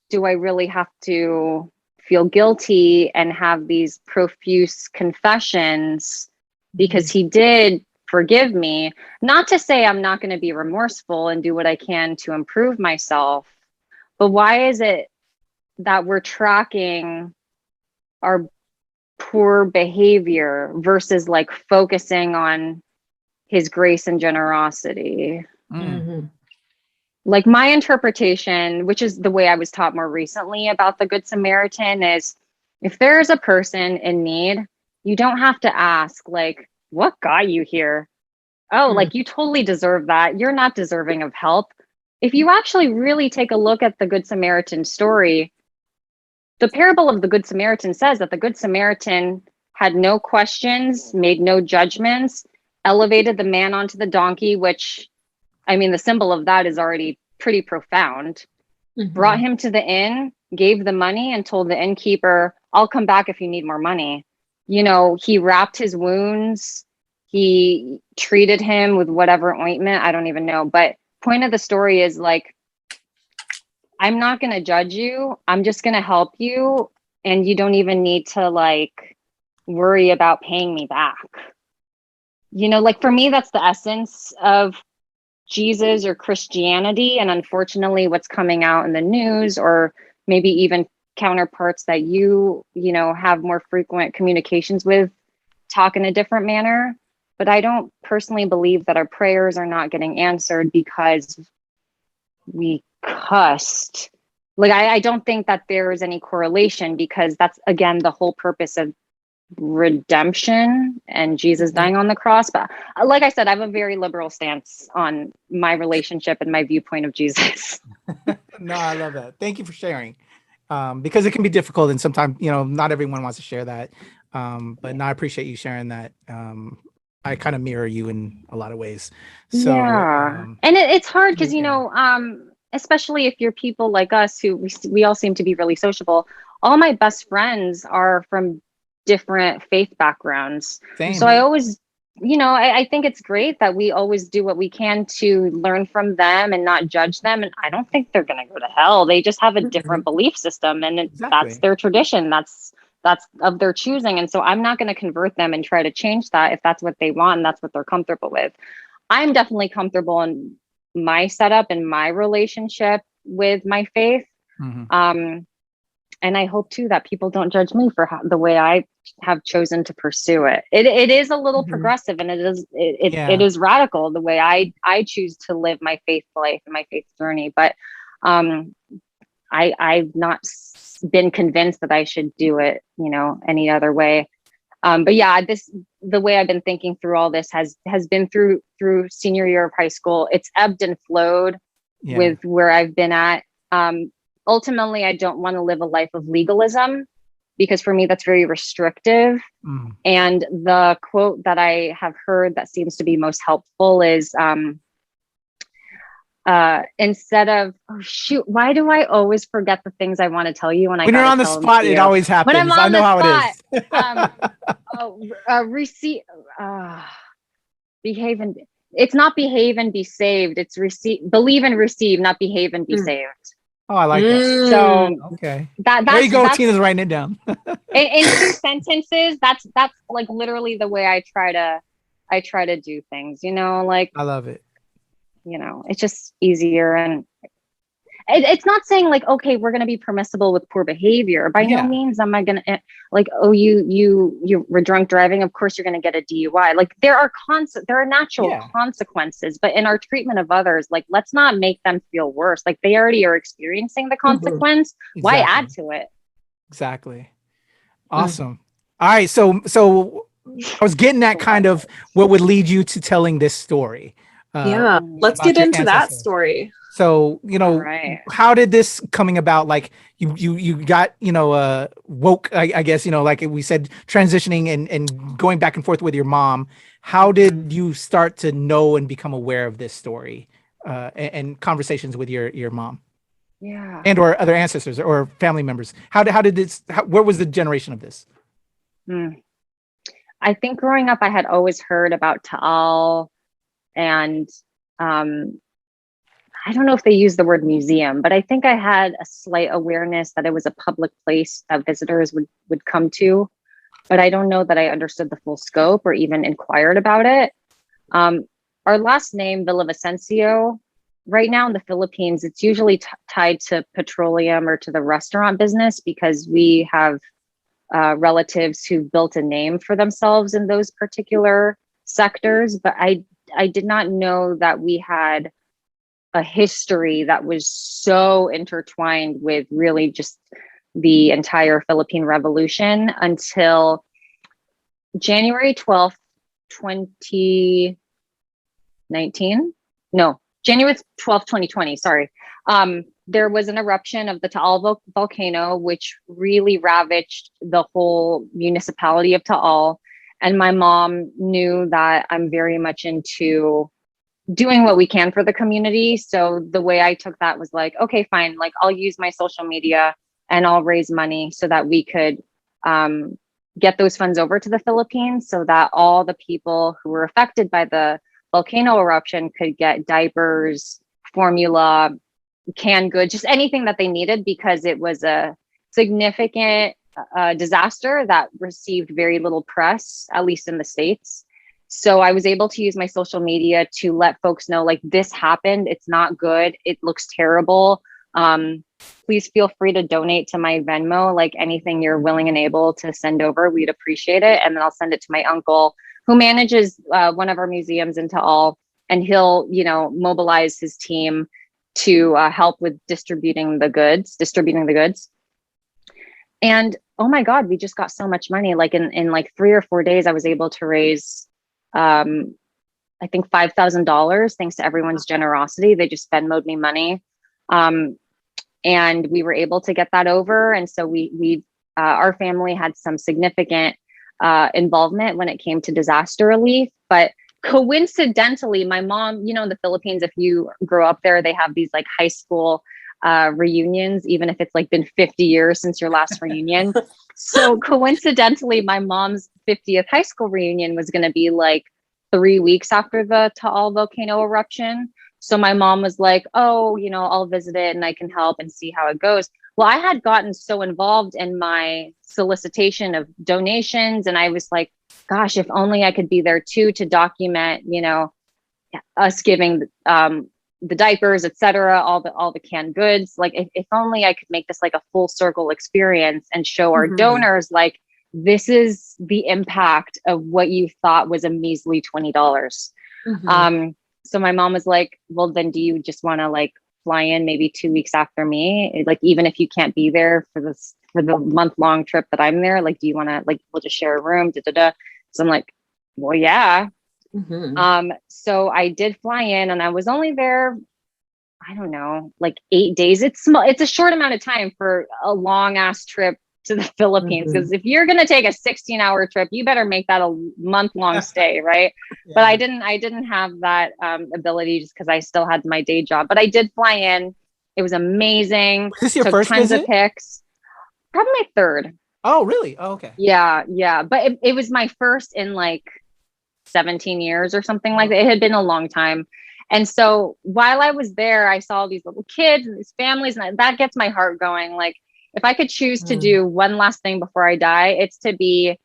[SPEAKER 3] do I really have to feel guilty and have these profuse confessions because he did forgive me? Not to say I'm not going to be remorseful and do what I can to improve myself, but why is it that we're tracking our poor behavior versus like focusing on his grace and generosity?
[SPEAKER 2] Mm-hmm.
[SPEAKER 3] like my interpretation, which is the way I was taught more recently about the Good Samaritan, is if there's a person in need, you don't have to ask, like, what got you here? Oh, like you totally deserve that. You're not deserving of help. If you actually really take a look at the Good Samaritan story, the parable of the Good Samaritan says that the Good Samaritan had no questions, made no judgments, elevated the man onto the donkey, which, I mean, the symbol of that is already pretty profound. Brought him to the inn, gave the money, and told the innkeeper, I'll come back if you need more money. You know, he wrapped his wounds. He treated him with whatever ointment. I don't even know. But point of the story is like, I'm not going to judge you. I'm just going to help you. And you don't even need to like worry about paying me back. You know, like for me, that's the essence of Jesus or Christianity. And unfortunately, what's coming out in the news, or maybe even counterparts that you know, have more frequent communications with, talk in a different manner. But I don't personally believe that our prayers are not getting answered because we cussed. Like, I don't think that there is any correlation, because that's, again, the whole purpose of redemption and Jesus dying on the cross. But like I said, I have a very liberal stance on my relationship and my viewpoint of Jesus.
[SPEAKER 1] No, I love that. Thank you for sharing. Because it can be difficult, and sometimes, you know, not everyone wants to share that. But no, I appreciate you sharing that. I kind of mirror you in a lot of ways. So,
[SPEAKER 3] yeah. And it's hard because, you know, especially if you're people like us who we all seem to be really sociable. All my best friends are from different faith backgrounds.
[SPEAKER 1] Same.
[SPEAKER 3] So I always, you know, I think it's great that we always do what we can to learn from them and not judge them. And I don't think they're going to go to hell. They just have a different belief system, and that's their tradition. That's of their choosing. And so I'm not going to convert them and try to change that if that's what they want and that's what they're comfortable with. I'm definitely comfortable in my setup and my relationship with my faith. And I hope too that people don't judge me for the way I have chosen to pursue it. It is a little progressive, and it is radical the way I choose to live my faith life and my faith journey. But I've not been convinced that I should do it, you know, any other way. But yeah, the way I've been thinking through all this has been through senior year of high school. It's ebbed and flowed with where I've been at. Ultimately, I don't want to live a life of legalism, because for me, that's very restrictive. And the quote that I have heard that seems to be most helpful is, instead of, oh shoot, why do I always forget the things I want to tell you when
[SPEAKER 1] you're on the spot? It always happens.
[SPEAKER 3] When I'm on
[SPEAKER 1] I know
[SPEAKER 3] the
[SPEAKER 1] how
[SPEAKER 3] spot, it is. Receive, behave and it's not behave and be saved. It's believe and receive, not behave and be saved.
[SPEAKER 1] Oh, I like that.
[SPEAKER 3] So
[SPEAKER 1] okay,
[SPEAKER 3] that's,
[SPEAKER 1] there you go. Tina's writing it down.
[SPEAKER 3] in 2 sentences, that's like literally the way I try to do things. You know, like
[SPEAKER 1] I love it.
[SPEAKER 3] You know, it's just easier, and it's not saying like, okay, we're going to be permissible with poor behavior. By no means am I going to like, oh, you were drunk driving. Of course, you're going to get a DUI. Like there are natural consequences, but in our treatment of others, like, let's not make them feel worse. Like they already are experiencing the consequence. Why add to it?
[SPEAKER 1] Exactly. Awesome. All right. So I was getting at kind of what would lead you to telling this story.
[SPEAKER 2] Let's get into that story.
[SPEAKER 1] So, you know, how did this coming about? Like you got, you know, woke, I guess, you know, like we said, transitioning and going back and forth with your mom. How did you start to know and become aware of this story and conversations with your mom?
[SPEAKER 3] Yeah.
[SPEAKER 1] And or other ancestors or family members? How did this, where was the generation of this?
[SPEAKER 3] I think growing up, I had always heard about Ta'al, and I don't know if they use the word museum, but I think I had a slight awareness that it was a public place that visitors would come to, but I don't know that I understood the full scope or even inquired about it. Our last name, Villavicencio, right now in the Philippines, it's usually tied to petroleum or to the restaurant business, because we have relatives who built a name for themselves in those particular sectors. But I did not know that we had a history that was so intertwined with really just the entire Philippine Revolution until January 12th, 2019. No, January 12th, 2020. Sorry. There was an eruption of the Taal volcano, which really ravaged the whole municipality of Taal. And my mom knew that I'm very much into doing what we can for the community. So the way I took that was like, okay, fine. Like, I'll use my social media and I'll raise money so that we could get those funds over to the Philippines so that all the people who were affected by the volcano eruption could get diapers, formula, canned goods, just anything that they needed, because it was a significant disaster that received very little press, at least in the States. So I was able to use my social media to let folks know, like, this happened. It's not good. It looks terrible. Please feel free to donate to my Venmo, like anything you're willing and able to send over. We'd appreciate it. And then I'll send it to my uncle who manages one of our museums in Taal, and he'll, mobilize his team to help with distributing the goods. And oh my God, we just got so much money. Like in like 3 or 4 days, I was able to raise, I think $5,000, thanks to everyone's generosity. They just Venmoed me money. And we were able to get that over. And so we our family had some significant involvement when it came to disaster relief. But coincidentally, my mom, in the Philippines, if you grow up there, they have these like high school reunions, even if it's like been 50 years since your last reunion. So coincidentally, my mom's 50th high school reunion was going to be like 3 weeks after the Taal volcano eruption. So my mom was like, oh, I'll visit it and I can help and see how it goes. Well, I had gotten so involved in my solicitation of donations, and I was like, gosh, if only I could be there too to document, us giving the diapers, etc., all the canned goods. Like, if only I could make this like a full circle experience and show our donors, like, this is the impact of what you thought was a measly $20. So my mom was like, well, then do you just want to like fly in maybe 2 weeks after me? Like, even if you can't be there for the month-long trip that I'm there, like, do you want to, like, we'll just share a room, So I'm like, well, yeah. So I did fly in, and I was only there, I don't know, like 8 days. It's small. It's a short amount of time for a long ass trip to the Philippines. Because if you're going to take a 16-hour trip, you better make that a month-long stay. Right. Yeah. But I didn't have that ability, just because I still had my day job, but I did fly in. It was amazing.
[SPEAKER 1] Was this your first
[SPEAKER 3] tons
[SPEAKER 1] visit?
[SPEAKER 3] Of pics. Probably my third.
[SPEAKER 1] Oh, really? Oh, okay.
[SPEAKER 3] Yeah. But it was my first in like 17 years or something like that. It had been a long time. And so while I was there, I saw these little kids and these families, and that gets my heart going. Like, if I could choose to do one last thing before I die, it's to be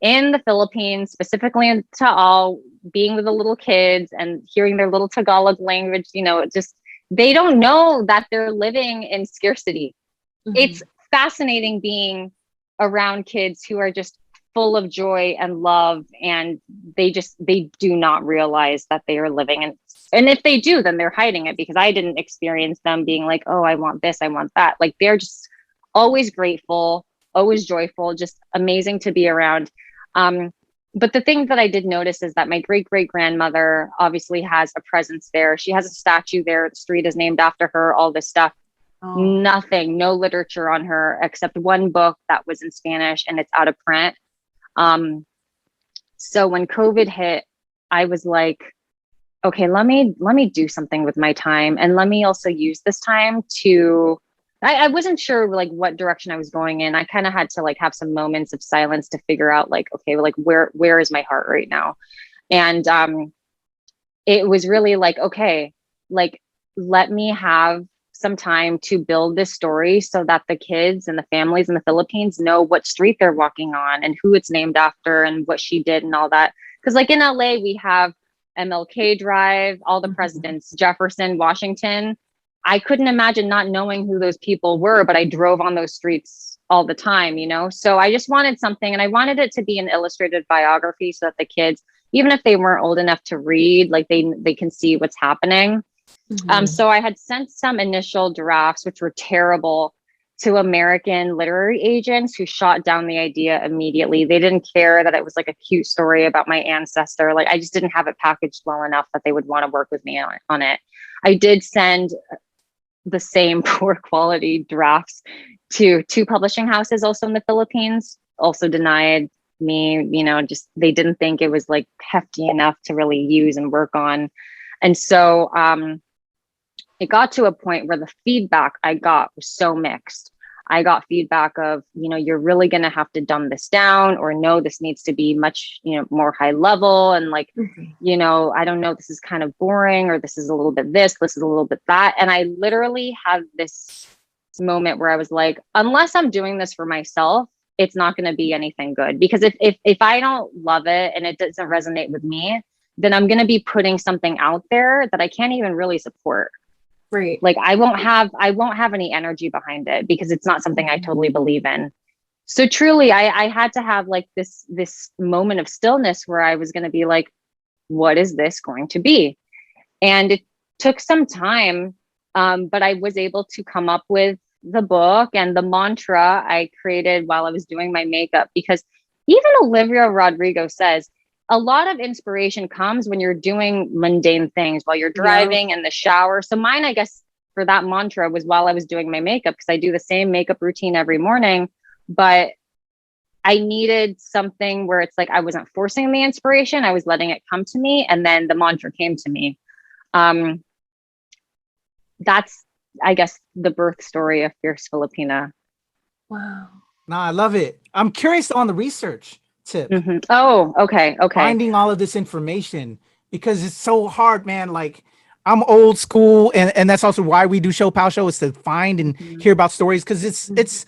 [SPEAKER 3] in the Philippines, specifically in Taal, being with the little kids and hearing their little Tagalog language. Just, they don't know that they're living in scarcity. It's fascinating being around kids who are just full of joy and love, and they do not realize that they are living in. And if they do, then they're hiding it, because I didn't experience them being like, oh, I want this, I want that. Like, they're just always grateful, always joyful, just amazing to be around. But the thing that I did notice is that my great-great-grandmother obviously has a presence there. She has a statue there. The street is named after her, all this stuff. Nothing, no literature on her except one book that was in Spanish, and it's out of print. So when COVID hit, I was like, okay, let me do something with my time, and let me also use this time to, I wasn't sure like what direction I was going in. I kind of had to like have some moments of silence to figure out like, okay, like where is my heart right now? And it was really like, okay, like, let me have some time to build this story so that the kids and the families in the Philippines know what street they're walking on and who it's named after and what she did and all that. Because like in LA, we have MLK Drive, all the presidents, Jefferson, Washington. I couldn't imagine not knowing who those people were, but I drove on those streets all the time, So I just wanted something, and I wanted it to be an illustrated biography so that the kids, even if they weren't old enough to read, like they can see what's happening. So I had sent some initial drafts, which were terrible, to American literary agents who shot down the idea immediately. They didn't care that it was like a cute story about my ancestor. Like, I just didn't have it packaged well enough that they would want to work with me on it. I did send the same poor quality drafts to 2 publishing houses also in the Philippines, also denied me, just they didn't think it was like hefty enough to really use and work on. And so it got to a point where the feedback I got was so mixed. I got feedback of, you're really going to have to dumb this down, or no, this needs to be much, more high level. And like, I don't know, this is kind of boring, or this is a little bit this is a little bit that. And I literally had this moment where I was like, unless I'm doing this for myself, it's not going to be anything good. Because if I don't love it and it doesn't resonate with me, then I'm going to be putting something out there that I can't even really support.
[SPEAKER 2] Right.
[SPEAKER 3] Like I won't have any energy behind it because it's not something I totally believe in. So truly, I had to have like this moment of stillness where I was going to be like, what is this going to be? And it took some time, but I was able to come up with the book and the mantra I created while I was doing my makeup, because even Olivia Rodrigo says, a lot of inspiration comes when you're doing mundane things, while you're driving in the shower. So mine, I guess, for that mantra was while I was doing my makeup, because I do the same makeup routine every morning, but I needed something where it's like, I wasn't forcing the inspiration. I was letting it come to me. And then the mantra came to me. That's, I guess, the birth story of Fierce Filipina.
[SPEAKER 2] Wow.
[SPEAKER 1] No, I love it. I'm curious on the research tip.
[SPEAKER 3] Oh, okay.
[SPEAKER 1] Finding all of this information, because it's so hard, man. Like, I'm old school, and that's also why we do ShoPowSho, is to find and hear about stories, because it's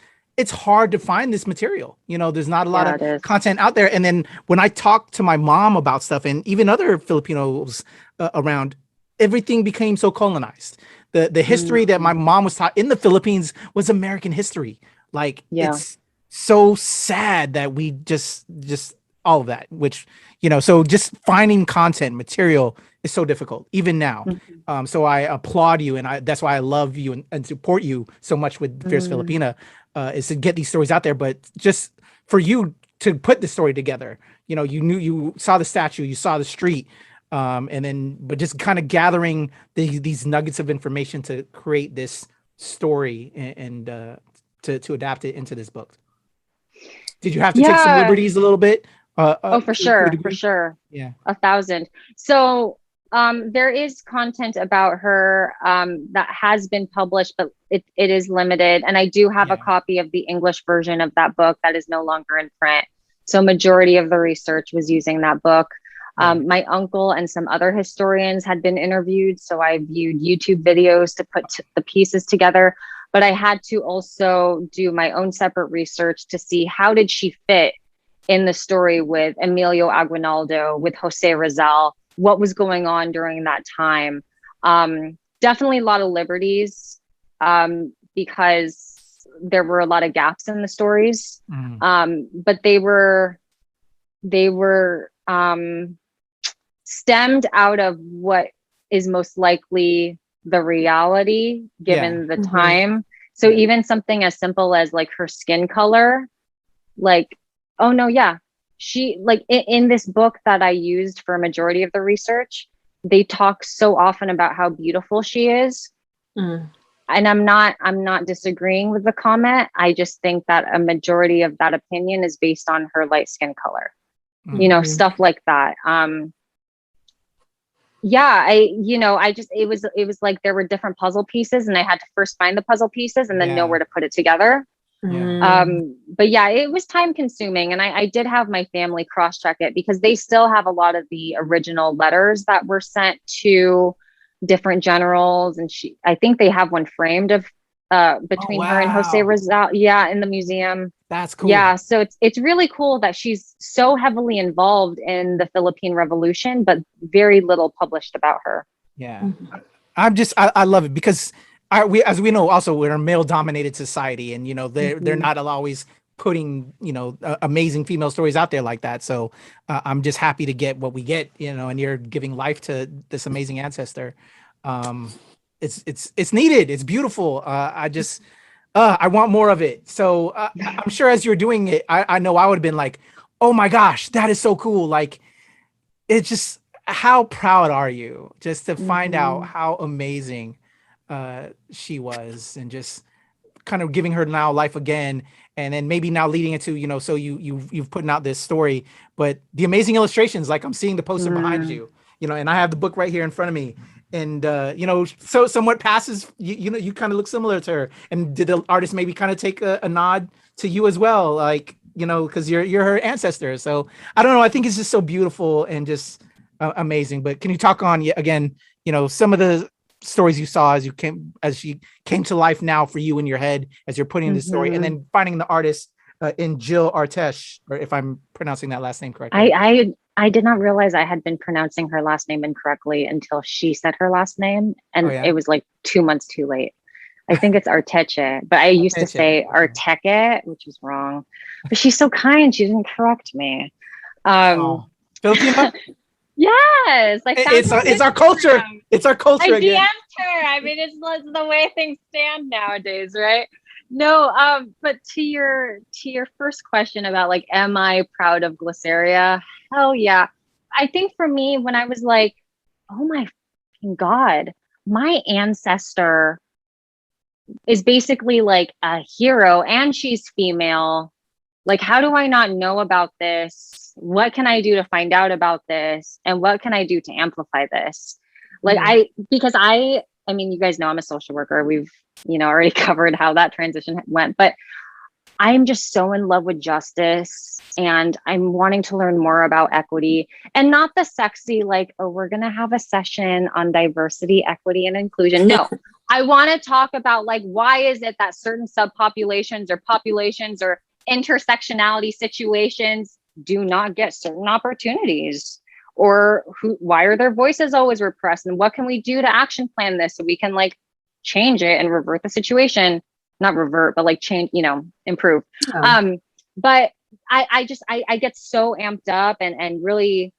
[SPEAKER 1] hard to find this material. There's not a lot of content out there. And then when I talk to my mom about stuff, and even other Filipinos around, everything became so colonized. The history that my mom was taught in the Philippines was American history. Like, it's so sad that we just all of that, which, so just finding content material is so difficult even now. So I applaud you, and that's why I love you and support you so much with Fierce Filipina, is to get these stories out there. But just for you to put the story together, you saw the statue, you saw the street, but just kind of gathering these nuggets of information to create this story and to adapt it into this book. Did you have to take some liberties a little bit?
[SPEAKER 3] For sure.
[SPEAKER 1] Yeah.
[SPEAKER 3] 1,000. So there is content about her that has been published, but it is limited. And I do have a copy of the English version of that book that is no longer in print. So majority of the research was using that book. My uncle and some other historians had been interviewed, so I viewed YouTube videos to put the pieces together. But I had to also do my own separate research to see how did she fit in the story with Emilio Aguinaldo, with Jose Rizal, what was going on during that time. Definitely a lot of liberties, because there were a lot of gaps in the stories. But they were stemmed out of what is most likely the reality given the time. So even something as simple as like her skin color, like, oh no, she, like, in this book that I used for a majority of the research, they talk so often about how beautiful she is. And I'm not disagreeing with the comment. I just think that a majority of that opinion is based on her light skin color, stuff like that. It was like there were different puzzle pieces, and I had to first find the puzzle pieces and then know where to put it together. But it was time consuming, and I did have my family cross check it, because they still have a lot of the original letters that were sent to different generals, and I think they have one framed of between her and Jose Rizal, in the museum.
[SPEAKER 1] That's cool.
[SPEAKER 3] So it's really cool that she's so heavily involved in the Philippine Revolution, but very little published about her.
[SPEAKER 1] I love it, because as we know, also, we're a male dominated society, and they're not always putting amazing female stories out there like that. So I'm just happy to get what we get, and you're giving life to this amazing ancestor. It's needed. It's beautiful. I want more of it. So I'm sure as you're doing it, I know I would have been like, oh my gosh, that is so cool. Like, it's just, how proud are you just to find out how amazing she was, and just kind of giving her now life again, and then maybe now leading into, so you've putting out this story, but the amazing illustrations, like I'm seeing the poster behind you, and I have the book right here in front of me, and so somewhat passes, you kind of look similar to her, and did the artist maybe kind of take a nod to you as well, like, because you're her ancestor. So I don't know, I think it's just so beautiful and just amazing. But can you talk on again, some of the stories you saw as she came to life now for you in your head as you're putting this story, and then finding the artist in Jill Artesh, or if I'm pronouncing that last name correctly.
[SPEAKER 3] I did not realize I had been pronouncing her last name incorrectly until she said her last name, and it was like 2 months too late. I think it's Arteche, but I used to say Arteke, which is wrong. But she's so kind; she didn't correct me.
[SPEAKER 1] Filipino?
[SPEAKER 3] Yes, like
[SPEAKER 1] it's our culture. It's our culture.
[SPEAKER 3] I DM'd her. I mean, it's the way things stand nowadays, right? No, but to your first question about like, am I proud of Glyceria? Hell yeah. I think for me, when I was like, oh my fucking God, my ancestor is basically like a hero, and she's female. Like, how do I not know about this? What can I do to find out about this? And what can I do to amplify this? Like, I mean, you guys know I'm a social worker. We've, already covered how that transition went, but I'm just so in love with justice, and I'm wanting to learn more about equity, and not the sexy, like, oh, we're going to have a session on diversity, equity, and inclusion. No, I want to talk about, like, why is it that certain subpopulations or populations or intersectionality situations do not get certain opportunities, or why are their voices always repressed, and what can we do to action plan this so we can like change it and revert the situation, not revert, but like change, improve. But I get so amped up and really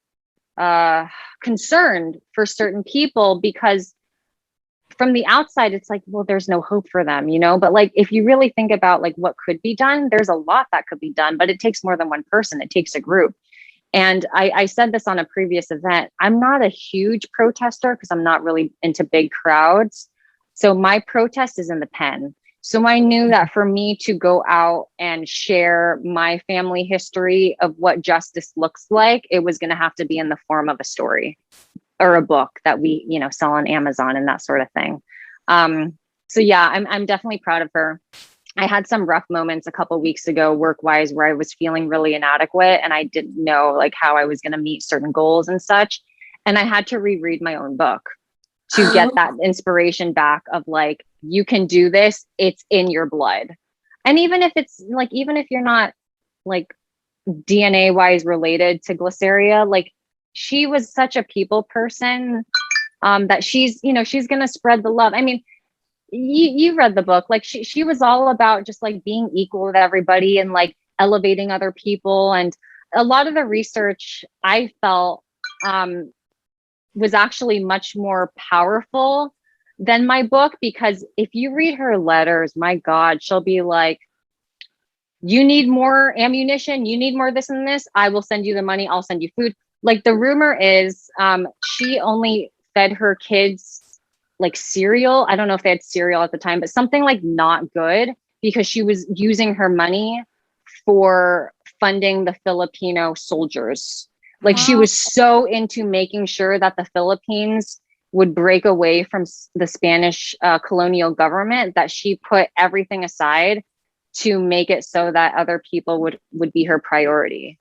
[SPEAKER 3] concerned for certain people, because from the outside, it's like, well, there's no hope for them, but like, if you really think about like what could be done, there's a lot that could be done, but it takes more than one person. It takes a group. And I said this on a previous event, I'm not a huge protester because I'm not really into big crowds. So my protest is in the pen. So I knew that for me to go out and share my family history of what justice looks like, it was going to have to be in the form of a story or a book that we, sell on Amazon and that sort of thing. So yeah, I'm definitely proud of her. I had some rough moments a couple of weeks ago, work-wise, where I was feeling really inadequate and I didn't know like how I was going to meet certain goals and such. And I had to reread my own book to get that inspiration back of like, you can do this, it's in your blood. And even if it's like, even if you're not like DNA wise related to Glyceria, like she was such a people person that she's going to spread the love. I mean, you read the book, like she was all about just like being equal with everybody and like elevating other people. And a lot of the research I felt was actually much more powerful than my book, because if you read her letters, my God, she'll be like, you need more ammunition, you need more this and this, I will send you the money, I'll send you food. Like the rumor is she only fed her kids like cereal. I don't know if they had cereal at the time, but something like not good, because she was using her money for funding the Filipino soldiers. Like she was so into making sure that the Philippines would break away from the Spanish colonial government, that she put everything aside to make it so that other people would be her priority.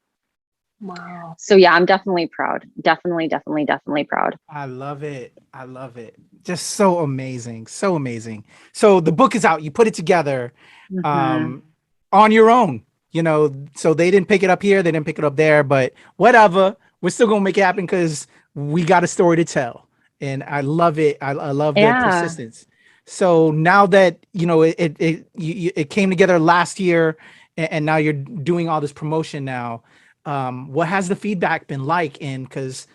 [SPEAKER 2] Wow.
[SPEAKER 3] So yeah, I'm definitely proud. Definitely proud.
[SPEAKER 1] I love it. I love it. Just so amazing. So amazing. So the book is out. You put it together on your own, so they didn't pick it up here. They didn't pick it up there, but whatever, we're still going to make it happen because we got a story to tell. And I love it. I love the persistence. So now that, it came together last year and now you're doing all this promotion now, what has the feedback been like? And because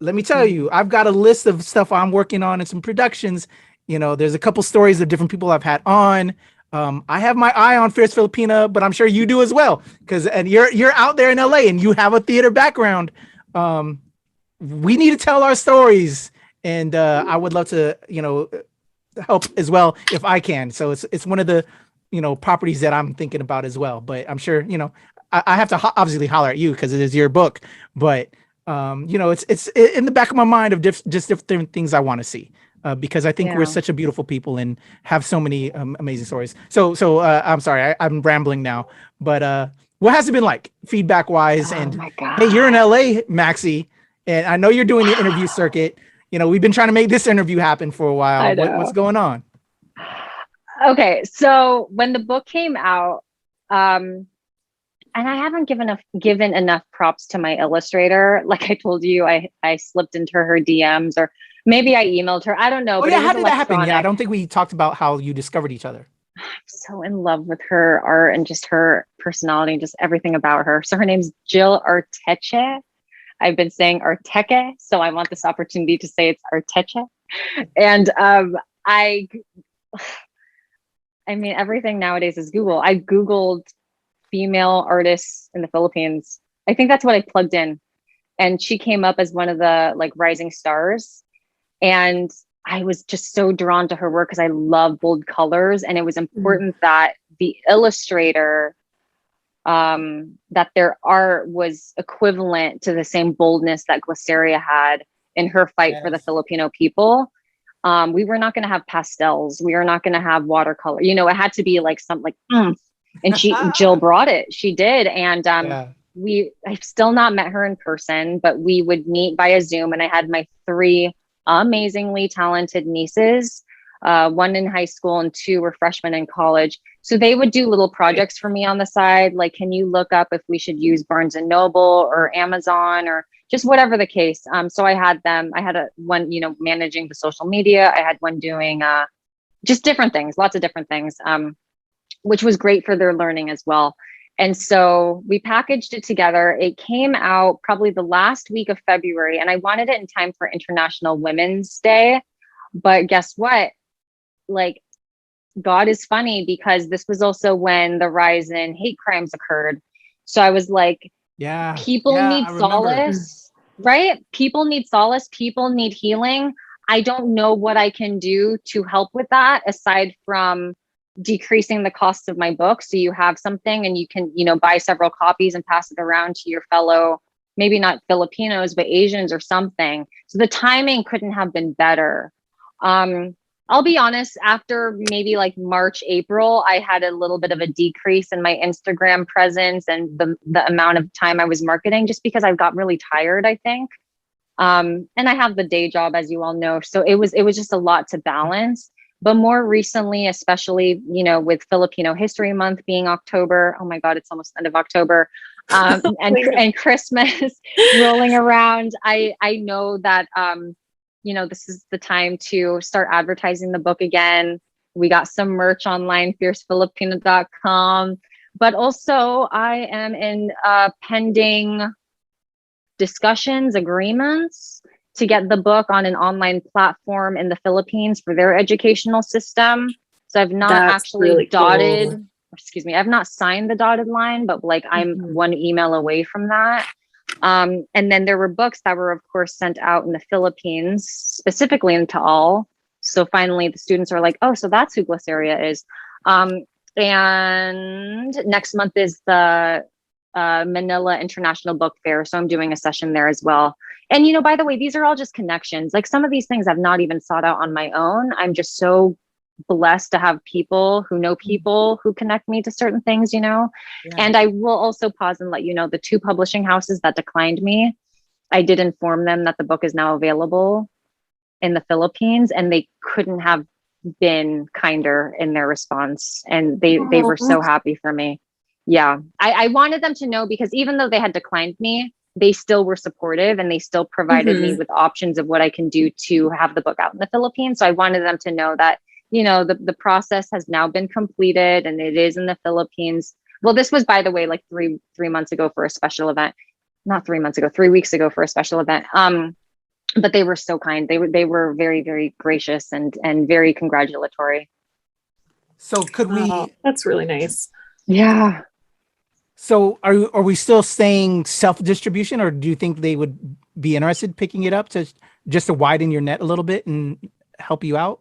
[SPEAKER 1] let me tell you, I've got a list of stuff I'm working on and some productions. You know, there's a couple stories of different people I've had on. I have my eye on Fierce Filipina, but I'm sure you do as well, because and you're out there in LA and you have a theater background. We need to tell our stories, and I would love to, help as well if I can. So it's one of the properties that I'm thinking about as well. But I'm sure I have to obviously holler at you because it is your book. But it's in the back of my mind of just different things I want to see. Because I think we're such a beautiful people and have so many amazing stories. So I'm sorry, I'm rambling now. But what has it been like feedback wise? And hey, you're in LA, Maxie, and I know you're doing the interview circuit. We've been trying to make this interview happen for a while. What's going on?
[SPEAKER 3] Okay, so when the book came out, and I haven't given enough props to my illustrator. Like I told you, I slipped into her DMs, or maybe I emailed her. I don't know.
[SPEAKER 1] Oh yeah, how did that happen? Yeah, I don't think we talked about how you discovered each other.
[SPEAKER 3] I'm so in love with her art and just her personality and just everything about her. So her name's Jill Arteche. I've been saying Arteche, so I want this opportunity to say it's Arteche. And I mean, everything nowadays is Google. I Googled female artists in the Philippines. I think that's what I plugged in. And she came up as one of the rising stars. And I was just so drawn to her work because I love bold colors. And it was important that the illustrator, that their art was equivalent to the same boldness that Glaceria had in her fight for the Filipino people. We were not going to have pastels. We were not going to have watercolor. It had to be and Jill brought it. She did. And I've still not met her in person, but we would meet via Zoom. And I had my 3 amazingly talented nieces, 1 in high school and 2 were freshmen in college. So they would do little projects for me on the side. Like, can you look up if we should use Barnes and Noble or Amazon or just whatever the case. So I had one, managing the social media. I had one doing just different things, lots of different things, which was great for their learning as well. And so we packaged it together. It came out probably the last week of February, and I wanted it in time for International Women's Day. But guess what? God is funny, because this was also when the rise in hate crimes occurred. So I was like, people need solace, right? People need solace. People need healing. I don't know what I can do to help with that aside from decreasing the cost of my book. So you have something and you can, buy several copies and pass it around to your fellow, maybe not Filipinos, but Asians or something. So the timing couldn't have been better. I'll be honest, after maybe March, April, I had a little bit of a decrease in my Instagram presence and the amount of time I was marketing, just because I got really tired, I think. And I have the day job, as you all know. So it was just a lot to balance. But more recently, especially, with Filipino History Month being October, oh my God, it's almost the end of October, and Christmas rolling around, I know that, this is the time to start advertising the book again. We got some merch online, fiercefilipina.com, but also I am in pending discussions, agreements to get the book on an online platform in the Philippines for their educational system. So I've not I've not signed the dotted line, but I'm one email away from that. And then there were books that were, of course, sent out in the Philippines, specifically in Taal. So finally the students are like, oh, so that's who Glaceria is. And next month is the Manila International Book Fair. So I'm doing a session there as well. And, by the way, these are all just connections. Some of these things I've not even sought out on my own. I'm just so blessed to have people who know people who connect me to certain things, And I will also pause and let you know the 2 publishing houses that declined me. I did inform them that the book is now available in the Philippines, and they couldn't have been kinder in their response. And they were so happy for me. Yeah, I wanted them to know, because even though they had declined me, they still were supportive and they still provided me with options of what I can do to have the book out in the Philippines. So I wanted them to know that, the process has now been completed and it is in the Philippines. Well, this was, by the way, 3 months ago for a special event. Not 3 months ago, 3 weeks ago for a special event. but they were so kind. They were very, very gracious and very congratulatory.
[SPEAKER 1] So could we?
[SPEAKER 2] That's really nice.
[SPEAKER 3] Yeah.
[SPEAKER 1] So are we still saying self distribution, or do you think they would be interested picking it up to just to widen your net a little bit and help you out?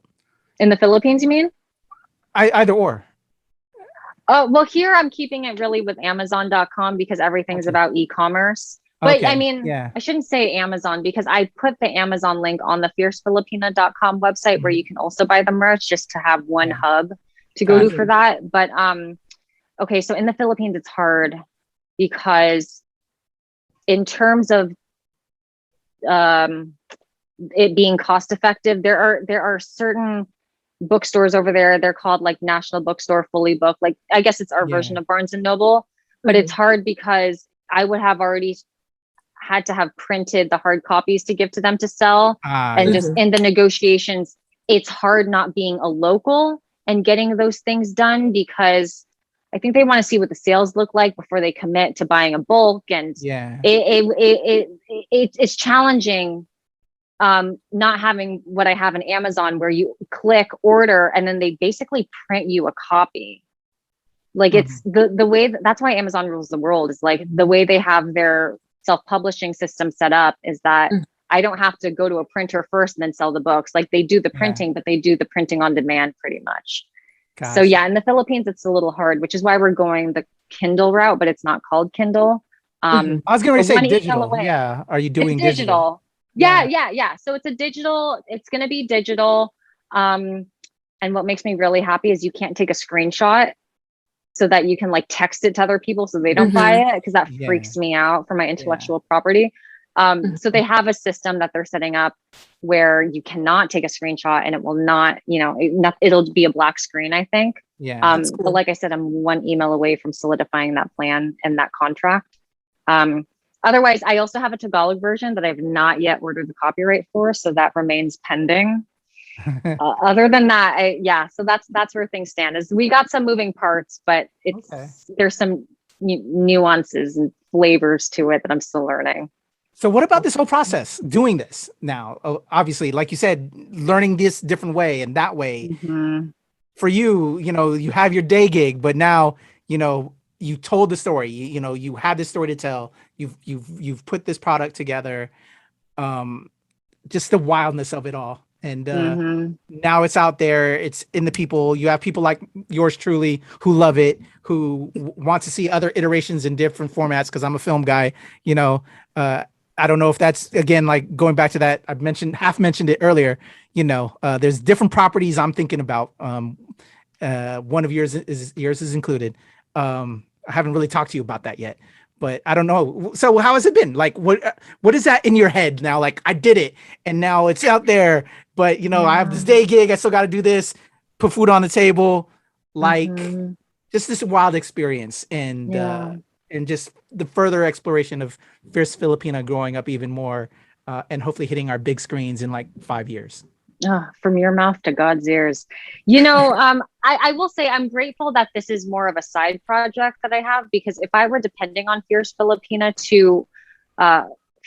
[SPEAKER 3] In the Philippines, you mean?
[SPEAKER 1] Either or.
[SPEAKER 3] Oh, well, here I'm keeping it really with Amazon.com because everything's about e-commerce. But I mean, I shouldn't say Amazon because I put the Amazon link on the fiercefilipina.com website where you can also buy the merch just to have one hub to go to for that. But okay, so in the Philippines, it's hard because in terms of it being cost effective, there are certain bookstores over there. They're called like National Bookstore, Fully Booked. Like, I guess it's our version of Barnes and Noble, but it's hard because I would have already had to have printed the hard copies to give to them to sell. And just in the negotiations, it's hard not being a local and getting those things done because I think they want to see what the sales look like before they commit to buying a bulk. And it's challenging not having what I have in Amazon where you click order and then they basically print you a copy. Like it's the way that's why Amazon rules the world is like the way they have their self-publishing system set up is that I don't have to go to a printer first and then sell the books. Like they do the printing, but they do the printing on demand pretty much. Gosh. So yeah, in the Philippines, it's a little hard, which is why we're going the Kindle route, but it's not called Kindle.
[SPEAKER 1] I was going to say digital. Yeah. Are you doing digital?
[SPEAKER 3] Yeah. So it's going to be digital. And what makes me really happy is you can't take a screenshot so that you can like text it to other people so they don't buy it because that freaks me out for my intellectual property. So they have a system that they're setting up where you cannot take a screenshot and it will not, it'll be a black screen, I think.
[SPEAKER 1] Yeah.
[SPEAKER 3] Cool. But like I said, I'm one email away from solidifying that plan and that contract. Otherwise, I also have a Tagalog version that I've not yet ordered the copyright for, so that remains pending. Other than that, so that's where things stand. Is we got some moving parts, but there's some nuances and flavors to it that I'm still learning.
[SPEAKER 1] So what about this whole process, doing this now? Obviously, like you said, learning this different way and that way. For you, you have your day gig, but now, you told the story, you had this story to tell. You've put this product together. Just the wildness of it all. And now it's out there. It's in the people. You have people like yours truly who love it, who want to see other iterations in different formats. Because I'm a film guy, I don't know if that's, again, like going back to that, I've mentioned it earlier, there's different properties I'm thinking about. One of yours is included. I haven't really talked to you about that yet, but I don't know. So how has it been? Like, what is that in your head now? Like, I did it and now it's out there, but I have this day gig. I still got to do this, put food on the table, like just this wild experience. And just the further exploration of Fierce Filipina growing up even more and hopefully hitting our big screens in like 5 years.
[SPEAKER 3] From your mouth to God's ears. I will say I'm grateful that this is more of a side project that I have, because if I were depending on Fierce Filipina to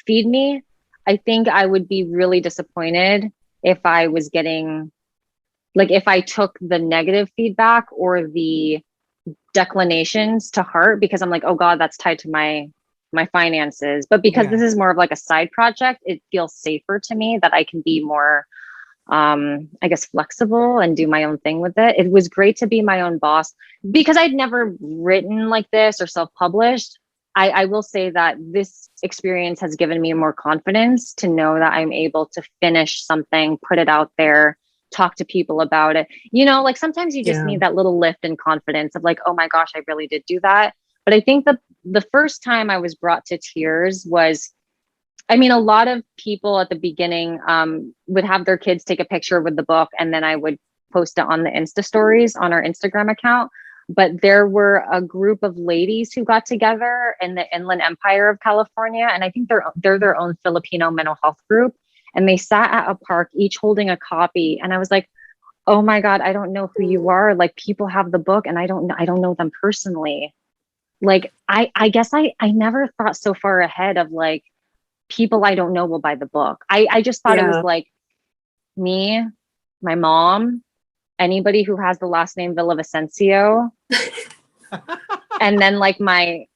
[SPEAKER 3] feed me, I think I would be really disappointed if I was getting, like, if I took the negative feedback or the declinations to heart, because I'm like, oh God, that's tied to my finances. But because this is more of like a side project, it feels safer to me that I can be more I guess flexible and do my own thing with it. It was great to be my own boss because I'd never written like this or self-published. I will say that this experience has given me more confidence to know that I'm able to finish something, put it out there, talk to people about it. Like sometimes you just need that little lift in confidence of like, oh my gosh, I really did do that. But I think the first time I was brought to tears was, a lot of people at the beginning would have their kids take a picture with the book and then I would post it on the Insta stories on our Instagram account. But there were a group of ladies who got together in the Inland Empire of California. And I think they're their own Filipino mental health group. And they sat at a park, each holding a copy. And I was like, oh my God, I don't know who you are. Like, people have the book and I don't know them personally. Like, I guess I never thought so far ahead of like, people I don't know will buy the book. I just thought it was like me, my mom, anybody who has the last name Villavicencio, and then like my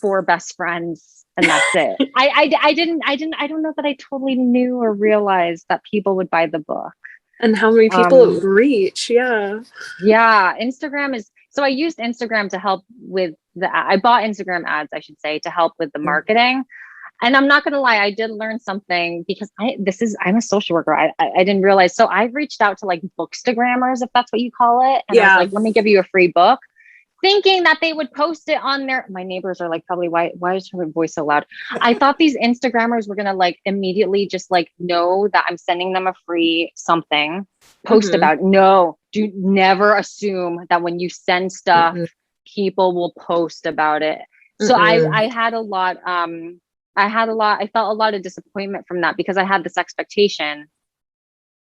[SPEAKER 3] 4 best friends, and that's it. I don't know that I totally knew or realized that people would buy the book.
[SPEAKER 2] And how many people it would reach. Yeah.
[SPEAKER 3] Instagram is, so I used Instagram to help with I bought Instagram ads, I should say, to help with the marketing. And I'm not going to lie, I did learn something because I'm a social worker. I didn't realize. So I've reached out to like bookstagrammers, if that's what you call it. And I was like, let me give you a free book, thinking that they would post it on their, my neighbors are like, probably, why is her voice so loud? I thought these Instagrammers were going to like immediately just like know that I'm sending them a free something, post about it. No, do never assume that when you send stuff, people will post about it. So I had a lot, I felt a lot of disappointment from that because I had this expectation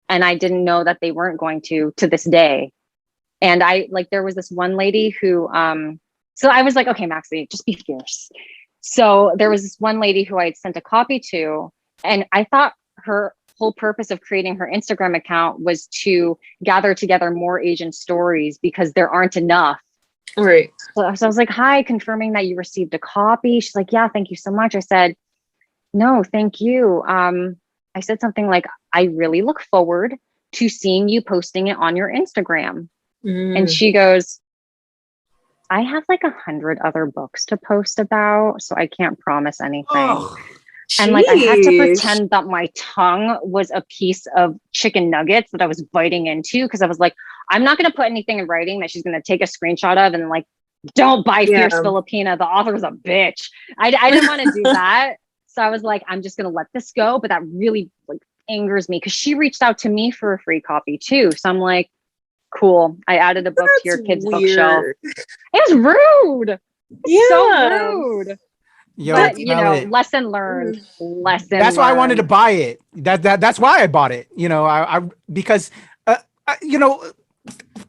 [SPEAKER 3] and I didn't know that they weren't going to this day. And there was this one lady who, so I was like, okay, Maxie, just be fierce. So there was this one lady who I had sent a copy to, and I thought her whole purpose of creating her Instagram account was to gather together more Asian stories because there aren't enough.
[SPEAKER 2] Right.
[SPEAKER 3] So I was like, hi, confirming that you received a copy. She's like, yeah, thank you so much. I said, no, thank you. I said something like, I really look forward to seeing you posting it on your Instagram. And she goes, I have like 100 other books to post about, so I can't promise anything. Oh, and like I had to pretend that my tongue was a piece of chicken nuggets that I was biting into, because I was like, I'm not going to put anything in writing that she's going to take a screenshot of and like, don't buy Fierce Filipina. The author's a bitch. I didn't want to do that. So I was like, I'm just going to let this go. But that really like angers me because she reached out to me for a free copy too. So I'm like, cool. I added a book to your kids' bookshelf. It was rude. So rude.
[SPEAKER 1] Yo,
[SPEAKER 3] but you know, lesson learned.
[SPEAKER 1] That's why I wanted to buy it. That's why I bought it. You know, I because you know,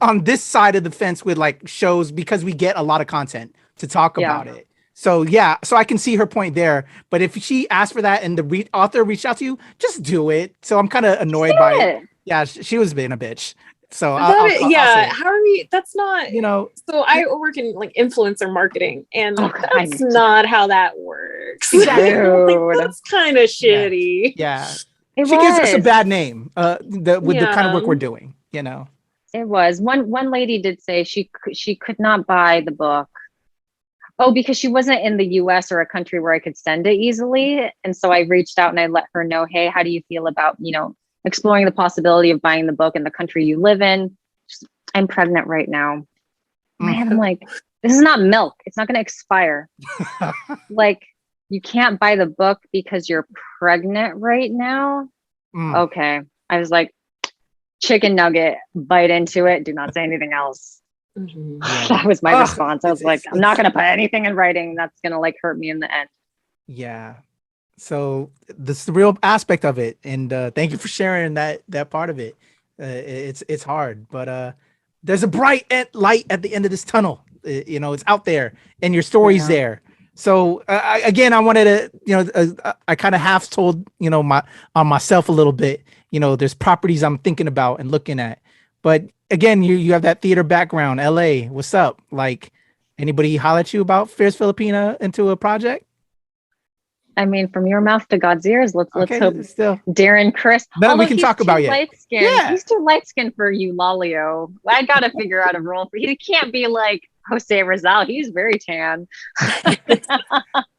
[SPEAKER 1] on this side of the fence with like shows, because we get a lot of content to talk about it. So yeah, so I can see her point there. But if she asked for that and the author reached out to you, just do it. So I'm kind of annoyed by it. Yeah, she was being a bitch. So I'll
[SPEAKER 2] how are we? That's not, you know. So I work in like influencer marketing, and that's not how that works. Like, that's kind of shitty.
[SPEAKER 1] Yeah, she gives us a bad name. With the kind of work we're doing, you know.
[SPEAKER 3] It was one lady did say she could not buy the book. Oh, because she wasn't in the US or a country where I could send it easily. And so I reached out and I let her know, hey, how do you feel about, you know, exploring the possibility of buying the book in the country you live in? I'm pregnant right now. Man, I'm like, this is not milk. It's not going to expire. Like, you can't buy the book because you're pregnant right now. Okay. I was like, chicken nugget, bite into it. Do not say anything else. That was my response. I was like, I'm not going to put anything in writing that's going to like hurt me in the end.
[SPEAKER 1] Yeah. So this is the real aspect of it. And thank you for sharing that part of it. It's hard, but there's a bright light at the end of this tunnel. You know, it's out there and your story's there. So again, I wanted to, you know, I kind of half told, you know, myself a little bit, you know, there's properties I'm thinking about and looking at, but again, you have that theater background, LA, what's up? Like, anybody holler at you about Fierce Filipina into a project?
[SPEAKER 3] I mean, from your mouth to God's ears, let's hope still. Darren Chris.
[SPEAKER 1] None we can talk about yet.
[SPEAKER 3] Light-skinned. Yeah. He's too light-skinned for you, Lalio. I got to figure out a role for He can't be like Jose Rizal. He's very tan.
[SPEAKER 1] All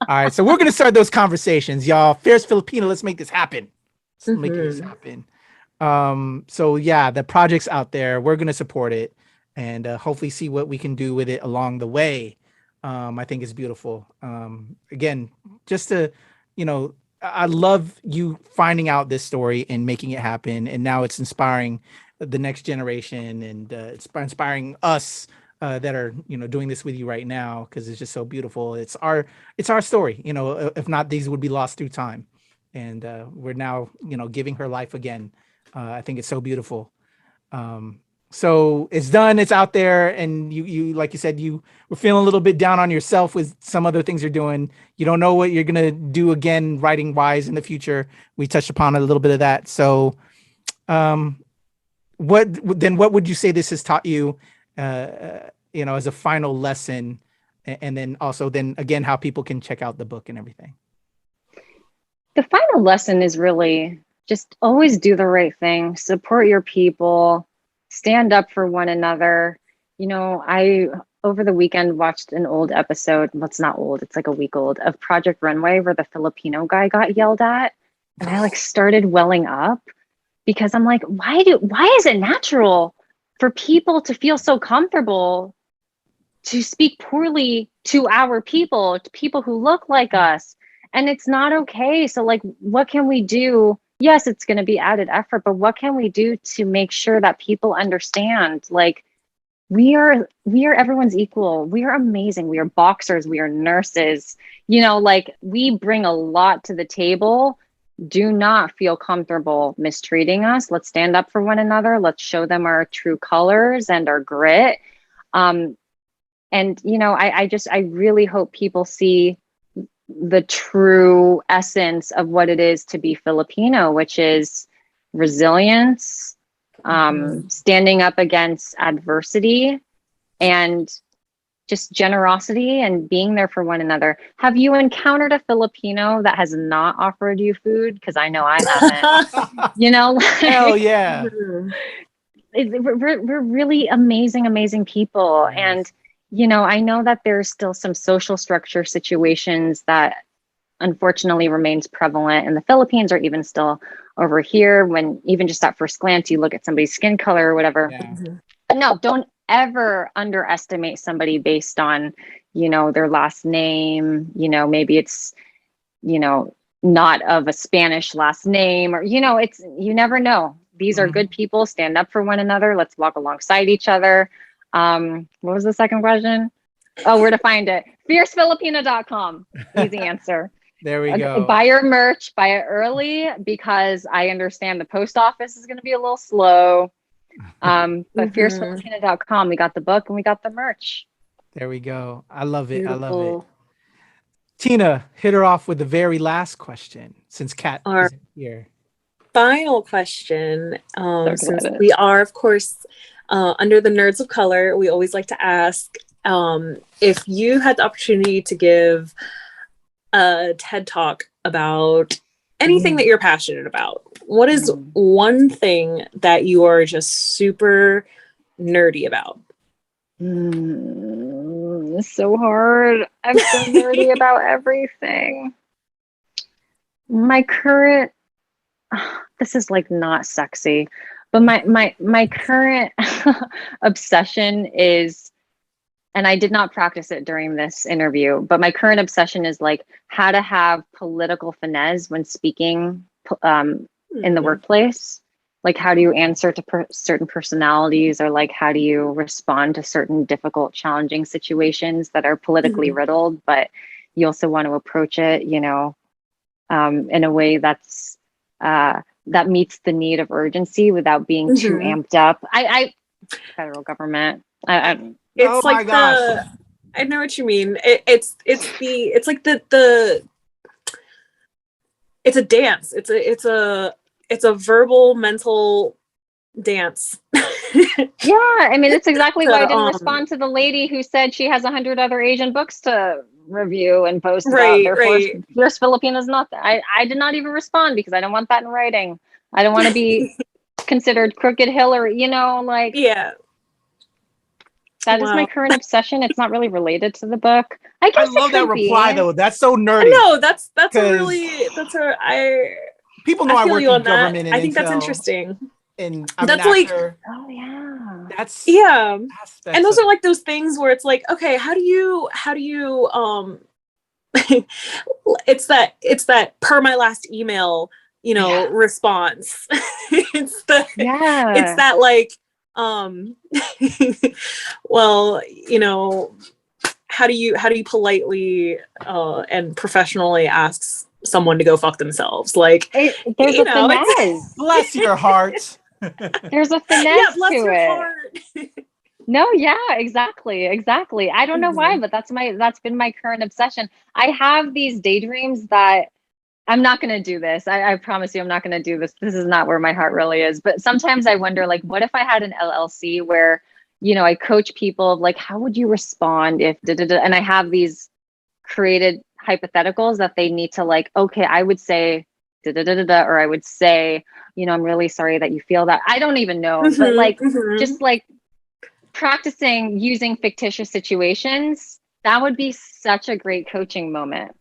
[SPEAKER 1] right, so we're going to start those conversations, y'all. Fierce Filipina, let's make this happen. Let's make this happen. So yeah, the project's out there. We're going to support it and hopefully see what we can do with it along the way. I think it's beautiful. Again, just to, you know, I love you finding out this story and making it happen. And now it's inspiring the next generation and it's inspiring us that are, you know, doing this with you right now, because it's just so beautiful. It's our story, you know, if not, these would be lost through time. And we're now, you know, giving her life again. I think it's so beautiful. So it's done, it's out there, and you like you said, you were feeling a little bit down on yourself with some other things you're doing. You don't know what you're gonna do again writing wise in the future. We touched upon a little bit of that. So what would you say this has taught you, as a final lesson, and then also then again how people can check out the book and everything?
[SPEAKER 3] The final lesson is really just always do the right thing, support your people, stand up for one another. I over the weekend watched an old episode. Well, it's not old, it's like a week old, of Project Runway, where the Filipino guy got yelled at, and I started welling up, because I'm like, why is it natural for people to feel so comfortable to speak poorly to our people, to people who look like us? And it's not okay. So what can we do? Yes, it's going to be added effort, but what can we do to make sure that people understand, we are everyone's equal. We are amazing. We are boxers. We are nurses. We bring a lot to the table. Do not feel comfortable mistreating us. Let's stand up for one another. Let's show them our true colors and our grit. I really hope people see the true essence of what it is to be Filipino, which is resilience, standing up against adversity, and just generosity and being there for one another. Have you encountered a Filipino that has not offered you food? Because I know I haven't.
[SPEAKER 1] Hell yeah.
[SPEAKER 3] We're really amazing people. And I know that there's still some social structure situations that unfortunately remains prevalent in the Philippines, or even still over here, when even just at first glance you look at somebody's skin color or whatever.
[SPEAKER 1] Yeah.
[SPEAKER 3] But no, don't ever underestimate somebody based on their last name. Maybe it's not of a Spanish last name, or it's, you never know. These are good people. Stand up for one another. Let's walk alongside each other. What was the second question? Oh, where to find it? Fiercefilipino.com. Easy answer.
[SPEAKER 1] There we go.
[SPEAKER 3] Buy your merch, buy it early, because I understand the post office is going to be a little slow. But fiercefilipino.com, we got the book and we got the merch.
[SPEAKER 1] There we go. I love it.
[SPEAKER 2] Beautiful.
[SPEAKER 1] I love it. Tina, hit her off with the very last question, since Kat isn't here.
[SPEAKER 2] Final question. Since we are, of course, under the Nerds of Color, we always like to ask, if you had the opportunity to give a TED Talk about anything that you're passionate about, what is one thing that you are just super nerdy about?
[SPEAKER 3] It's so hard. I'm so nerdy about everything. My current, this is not sexy, but my current obsession is, and I did not practice it during this interview, but my current obsession is how to have political finesse when speaking in the workplace. How do you answer to certain personalities, or how do you respond to certain difficult, challenging situations that are politically riddled, but you also want to approach it, in a way that's that meets the need of urgency without being too amped up. Federal government.
[SPEAKER 2] It's I know what you mean. It's a dance. It's a verbal mental dance.
[SPEAKER 3] Yeah, I mean, it's exactly why I didn't respond to the lady who said she has 100 other Asian books to review and post about. Therefore, Fierce Filipino is not that. I did not even respond because I don't want that in writing. I don't want to be considered crooked Hillary,
[SPEAKER 2] Yeah.
[SPEAKER 3] That is my current obsession. It's not really related to the book. I guess
[SPEAKER 1] I love that reply though. That's so nerdy.
[SPEAKER 2] No, that's
[SPEAKER 1] people know I work in government and
[SPEAKER 2] I think that's interesting.
[SPEAKER 1] And
[SPEAKER 2] that's
[SPEAKER 3] oh yeah.
[SPEAKER 1] That's
[SPEAKER 2] and those are those things where it's okay, how do you it's that per my last email, response. It's that well, how do you politely and professionally ask someone to go fuck themselves?
[SPEAKER 3] There's a finesse.
[SPEAKER 1] Bless your heart.
[SPEAKER 3] There's a finesse
[SPEAKER 2] Yeah, bless
[SPEAKER 3] to
[SPEAKER 2] your
[SPEAKER 3] it.
[SPEAKER 2] heart.
[SPEAKER 3] No, yeah, exactly. I don't know why, but that's been my current obsession. I have these daydreams that I'm not going to do this. I promise you, I'm not going to do this. This is not where my heart really is. But sometimes I wonder, like, what if I had an LLC where, I coach people of like, how would you respond if da, da, da, and I have these created hypotheticals that they need to like, okay, I would say da, da, da, da, da, or I would say, I'm really sorry that you feel that. I don't even know, but like, just like practicing using fictitious situations, that would be such a great coaching moment.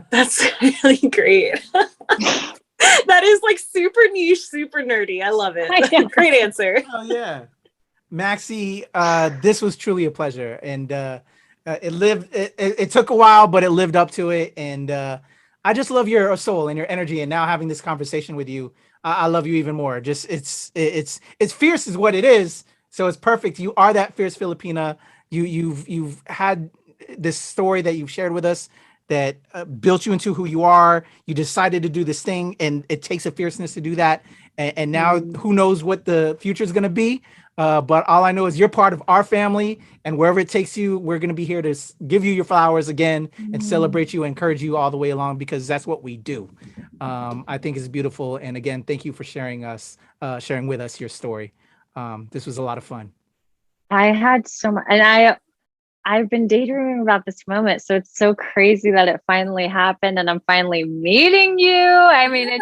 [SPEAKER 2] That's really great. That is like super niche, super nerdy. I love it. Great answer.
[SPEAKER 1] Oh yeah. Maxie, this was truly a pleasure, and it took a while, but it lived up to it. And I just love your soul and your energy. And now having this conversation with you, I love you even more. Just it's fierce is what it is. So it's perfect. You are that fierce Filipina. You've had this story that you've shared with us that built you into who you are. You decided to do this thing, and it takes a fierceness to do that. And now who knows what the future is going to be. But all I know is you're part of our family, and wherever it takes you, we're going to be here to give you your flowers again and celebrate you, and encourage you all the way along, because that's what we do. I think it's beautiful. And again, thank you for sharing with us your story. This was a lot of fun.
[SPEAKER 3] I had so much, and I've been daydreaming about this moment. So it's so crazy that it finally happened and I'm finally meeting you. I mean,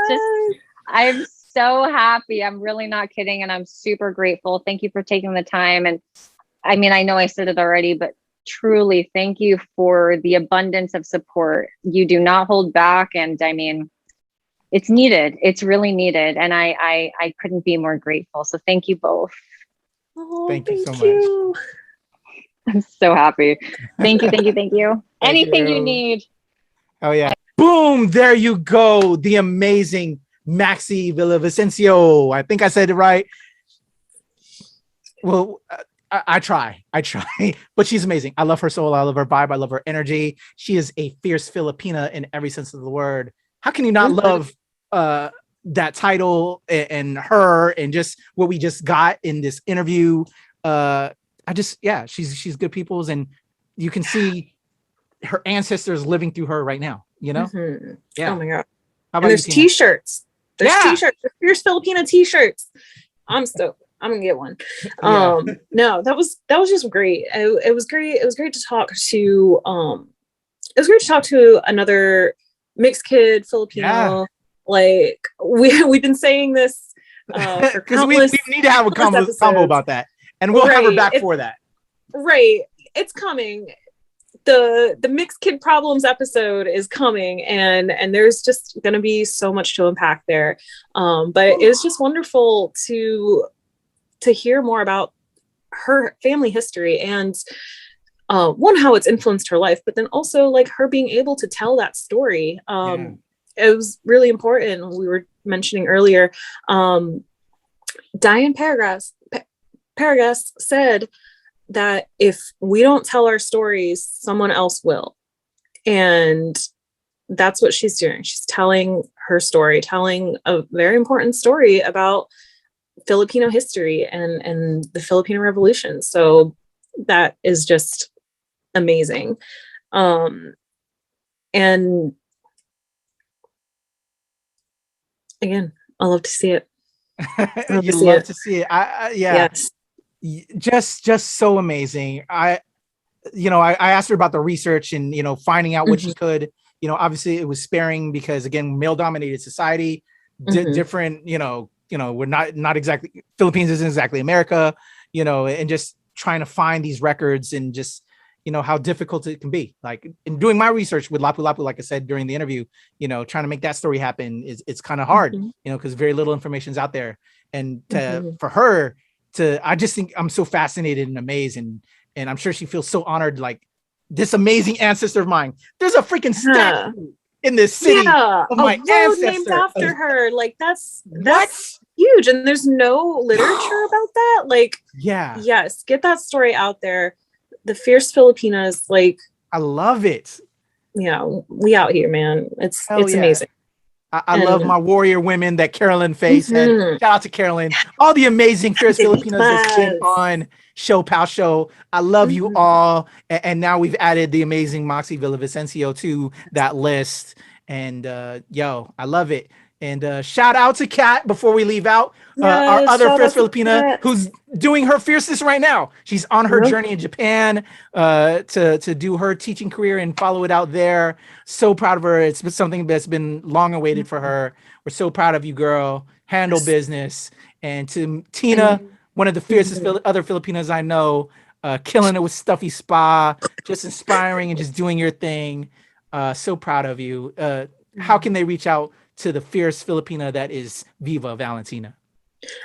[SPEAKER 3] I'm so happy. I'm really not kidding. And I'm super grateful. Thank you for taking the time. And I mean, I know I said it already, but truly thank you for the abundance of support. You do not hold back. And I mean, it's needed. It's really needed. And I couldn't be more grateful. So thank you both.
[SPEAKER 2] Oh,
[SPEAKER 1] thank you so much.
[SPEAKER 3] I'm so happy. Thank you. Anything you need.
[SPEAKER 1] Oh yeah. Boom. There you go. The amazing Maxie Villavicencio. I think I said it right. Well, I try, but she's amazing. I love her soul. I love her vibe. I love her energy. She is a fierce Filipina in every sense of the word. How can you not love that title and her and just what we just got in this interview? She's good people's, and you can see her ancestors living through her right now, Yeah.
[SPEAKER 2] Oh my God.
[SPEAKER 1] And
[SPEAKER 2] there's t-shirts. There's t-shirts. There's fierce Filipina t-shirts. I'm stoked. I'm gonna get one. No, that was just great. It was great. It was great to talk to another mixed kid Filipino. Yeah. Like we've been saying this
[SPEAKER 1] because we need to have a combo about that. And we'll have her back for that.
[SPEAKER 2] Right. It's coming. The mixed kid problems episode is coming, and there's just going to be so much to unpack there. But it was just wonderful to hear more about her family history and one, how it's influenced her life, but then also like her being able to tell that story. It was really important. We were mentioning earlier, Diane Paragas said that if we don't tell our stories, someone else will. And that's what she's doing. She's telling her story, telling a very important story about Filipino history and the Filipino Revolution. So that is just amazing. And again, I love to see it.
[SPEAKER 1] You love to see it. Yes. Just so amazing. I asked her about the research and finding out what she could. Obviously it was sparing because again, male dominated society, different. We're not exactly, Philippines isn't exactly America. And just trying to find these records and just how difficult it can be. Like in doing my research with Lapu Lapu, like I said during the interview, trying to make that story happen it's kind of hard. Because very little information is out there, and for her to, I just think I'm so fascinated and amazed, and I'm sure she feels so honored. Like this amazing ancestor of mine, there's a freaking statue in this city of my ancestor
[SPEAKER 2] named after her. Like that's huge, and there's no literature about that. Like yes, get that story out there. The fierce Filipinas, like
[SPEAKER 1] I love it.
[SPEAKER 2] We out here, man. It's amazing.
[SPEAKER 1] I love my warrior women that Carolyn Face had. Shout out to Carolyn. All the amazing fierce Filipinas that's been on ShoPowSho. I love you all. And now we've added the amazing Maxie Villavicencio to that list. And yo, I love it. And shout out to Kat before we leave out. Our other fierce Filipina who's doing her fierceness right now. She's on her journey in Japan to do her teaching career and follow it out there. So proud of her. It's been something that's been long awaited for her. We're so proud of you, girl. Handle business. And to Tina, one of the fiercest other Filipinas I know, killing it with Stuffy Spa, just inspiring and just doing your thing. So proud of you. How can they reach out to the fierce Filipina that is Viva Valentina?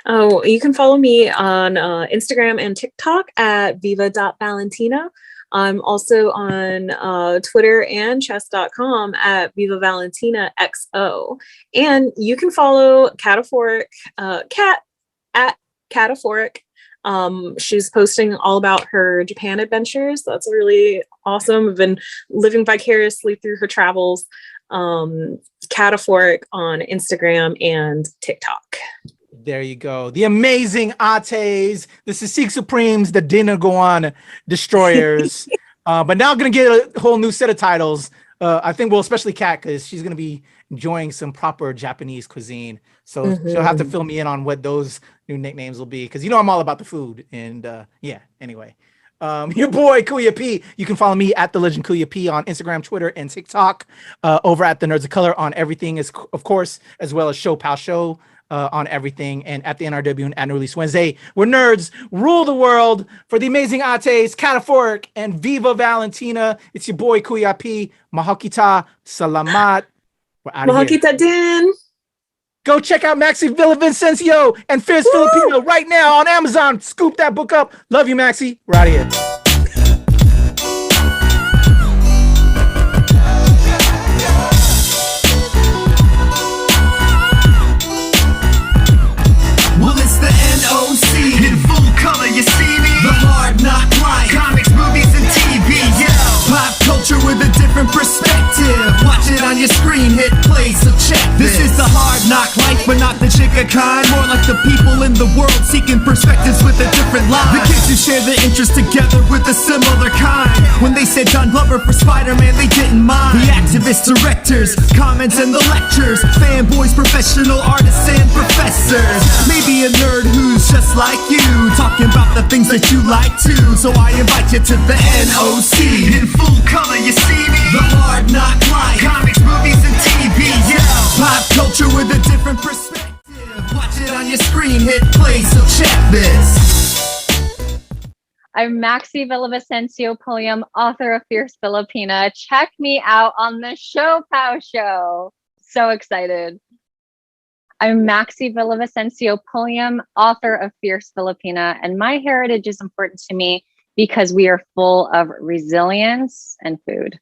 [SPEAKER 2] Oh, you can follow me on Instagram and TikTok at viva.valentina. I'm also on Twitter and chess.com at Viva Valentina XO. And you can follow Kataphorric, Kat at Kataphorric. She's posting all about her Japan adventures. That's really awesome. I've been living vicariously through her travels. Kataphorric on Instagram and TikTok.
[SPEAKER 1] There you go. The amazing Ates, the Sisig Supremes, the Dinaguan Destroyers. But now I'm going to get a whole new set of titles. I think, well, especially Kat, because she's going to be enjoying some proper Japanese cuisine. So she'll have to fill me in on what those new nicknames will be. Because you know I'm all about the food. And yeah, anyway. Your boy Kuya P. You can follow me at the Legend Kuya P on Instagram, Twitter, and TikTok. Over at the Nerds of Color on everything, is of course, as well as ShoPowSho on everything, and at the NRW and at Release Wednesday, where nerds rule the world. For the amazing Ates, Kataphorric, and Viva Valentina, it's your boy Kuya P. Mahakita, salamat. We're out of here.
[SPEAKER 2] Mahakita din.
[SPEAKER 1] Go check out Maxie Villavicencio and Fierce Filipino right now on Amazon. Scoop that book up. Love you, Maxie. We're out of here.
[SPEAKER 4] Well, it's the NOC in full color. You see me? The hard knock life, comics, movies, and TV. Yeah, pop culture with a different perspective. Watch it on your screen, hit play, so check this. This is the hard knock life, but not the chica kind. More like the people in the world seeking perspectives with a different line. The kids who share the interest together with a similar kind. When they said John Glover for Spider-Man, they didn't mind. The activists, directors, comments, and the lectures. Fanboys, professional artists, and professors. Maybe a nerd who's just like you, talking about the things that you like too. So I invite you to the NOC in full color. You see me? The hard knock life, comics, movies, and TV. Yeah, pop culture with a different perspective. Watch it on your screen, hit play, so check this.
[SPEAKER 3] I'm Maxie Villavicencio, Pulliam, author of Fierce Filipina. Check me out on the ShoPowSho. So excited. I'm Maxie Villavicencio, Pulliam, author of Fierce Filipina, and my heritage is important to me because we are full of resilience and food.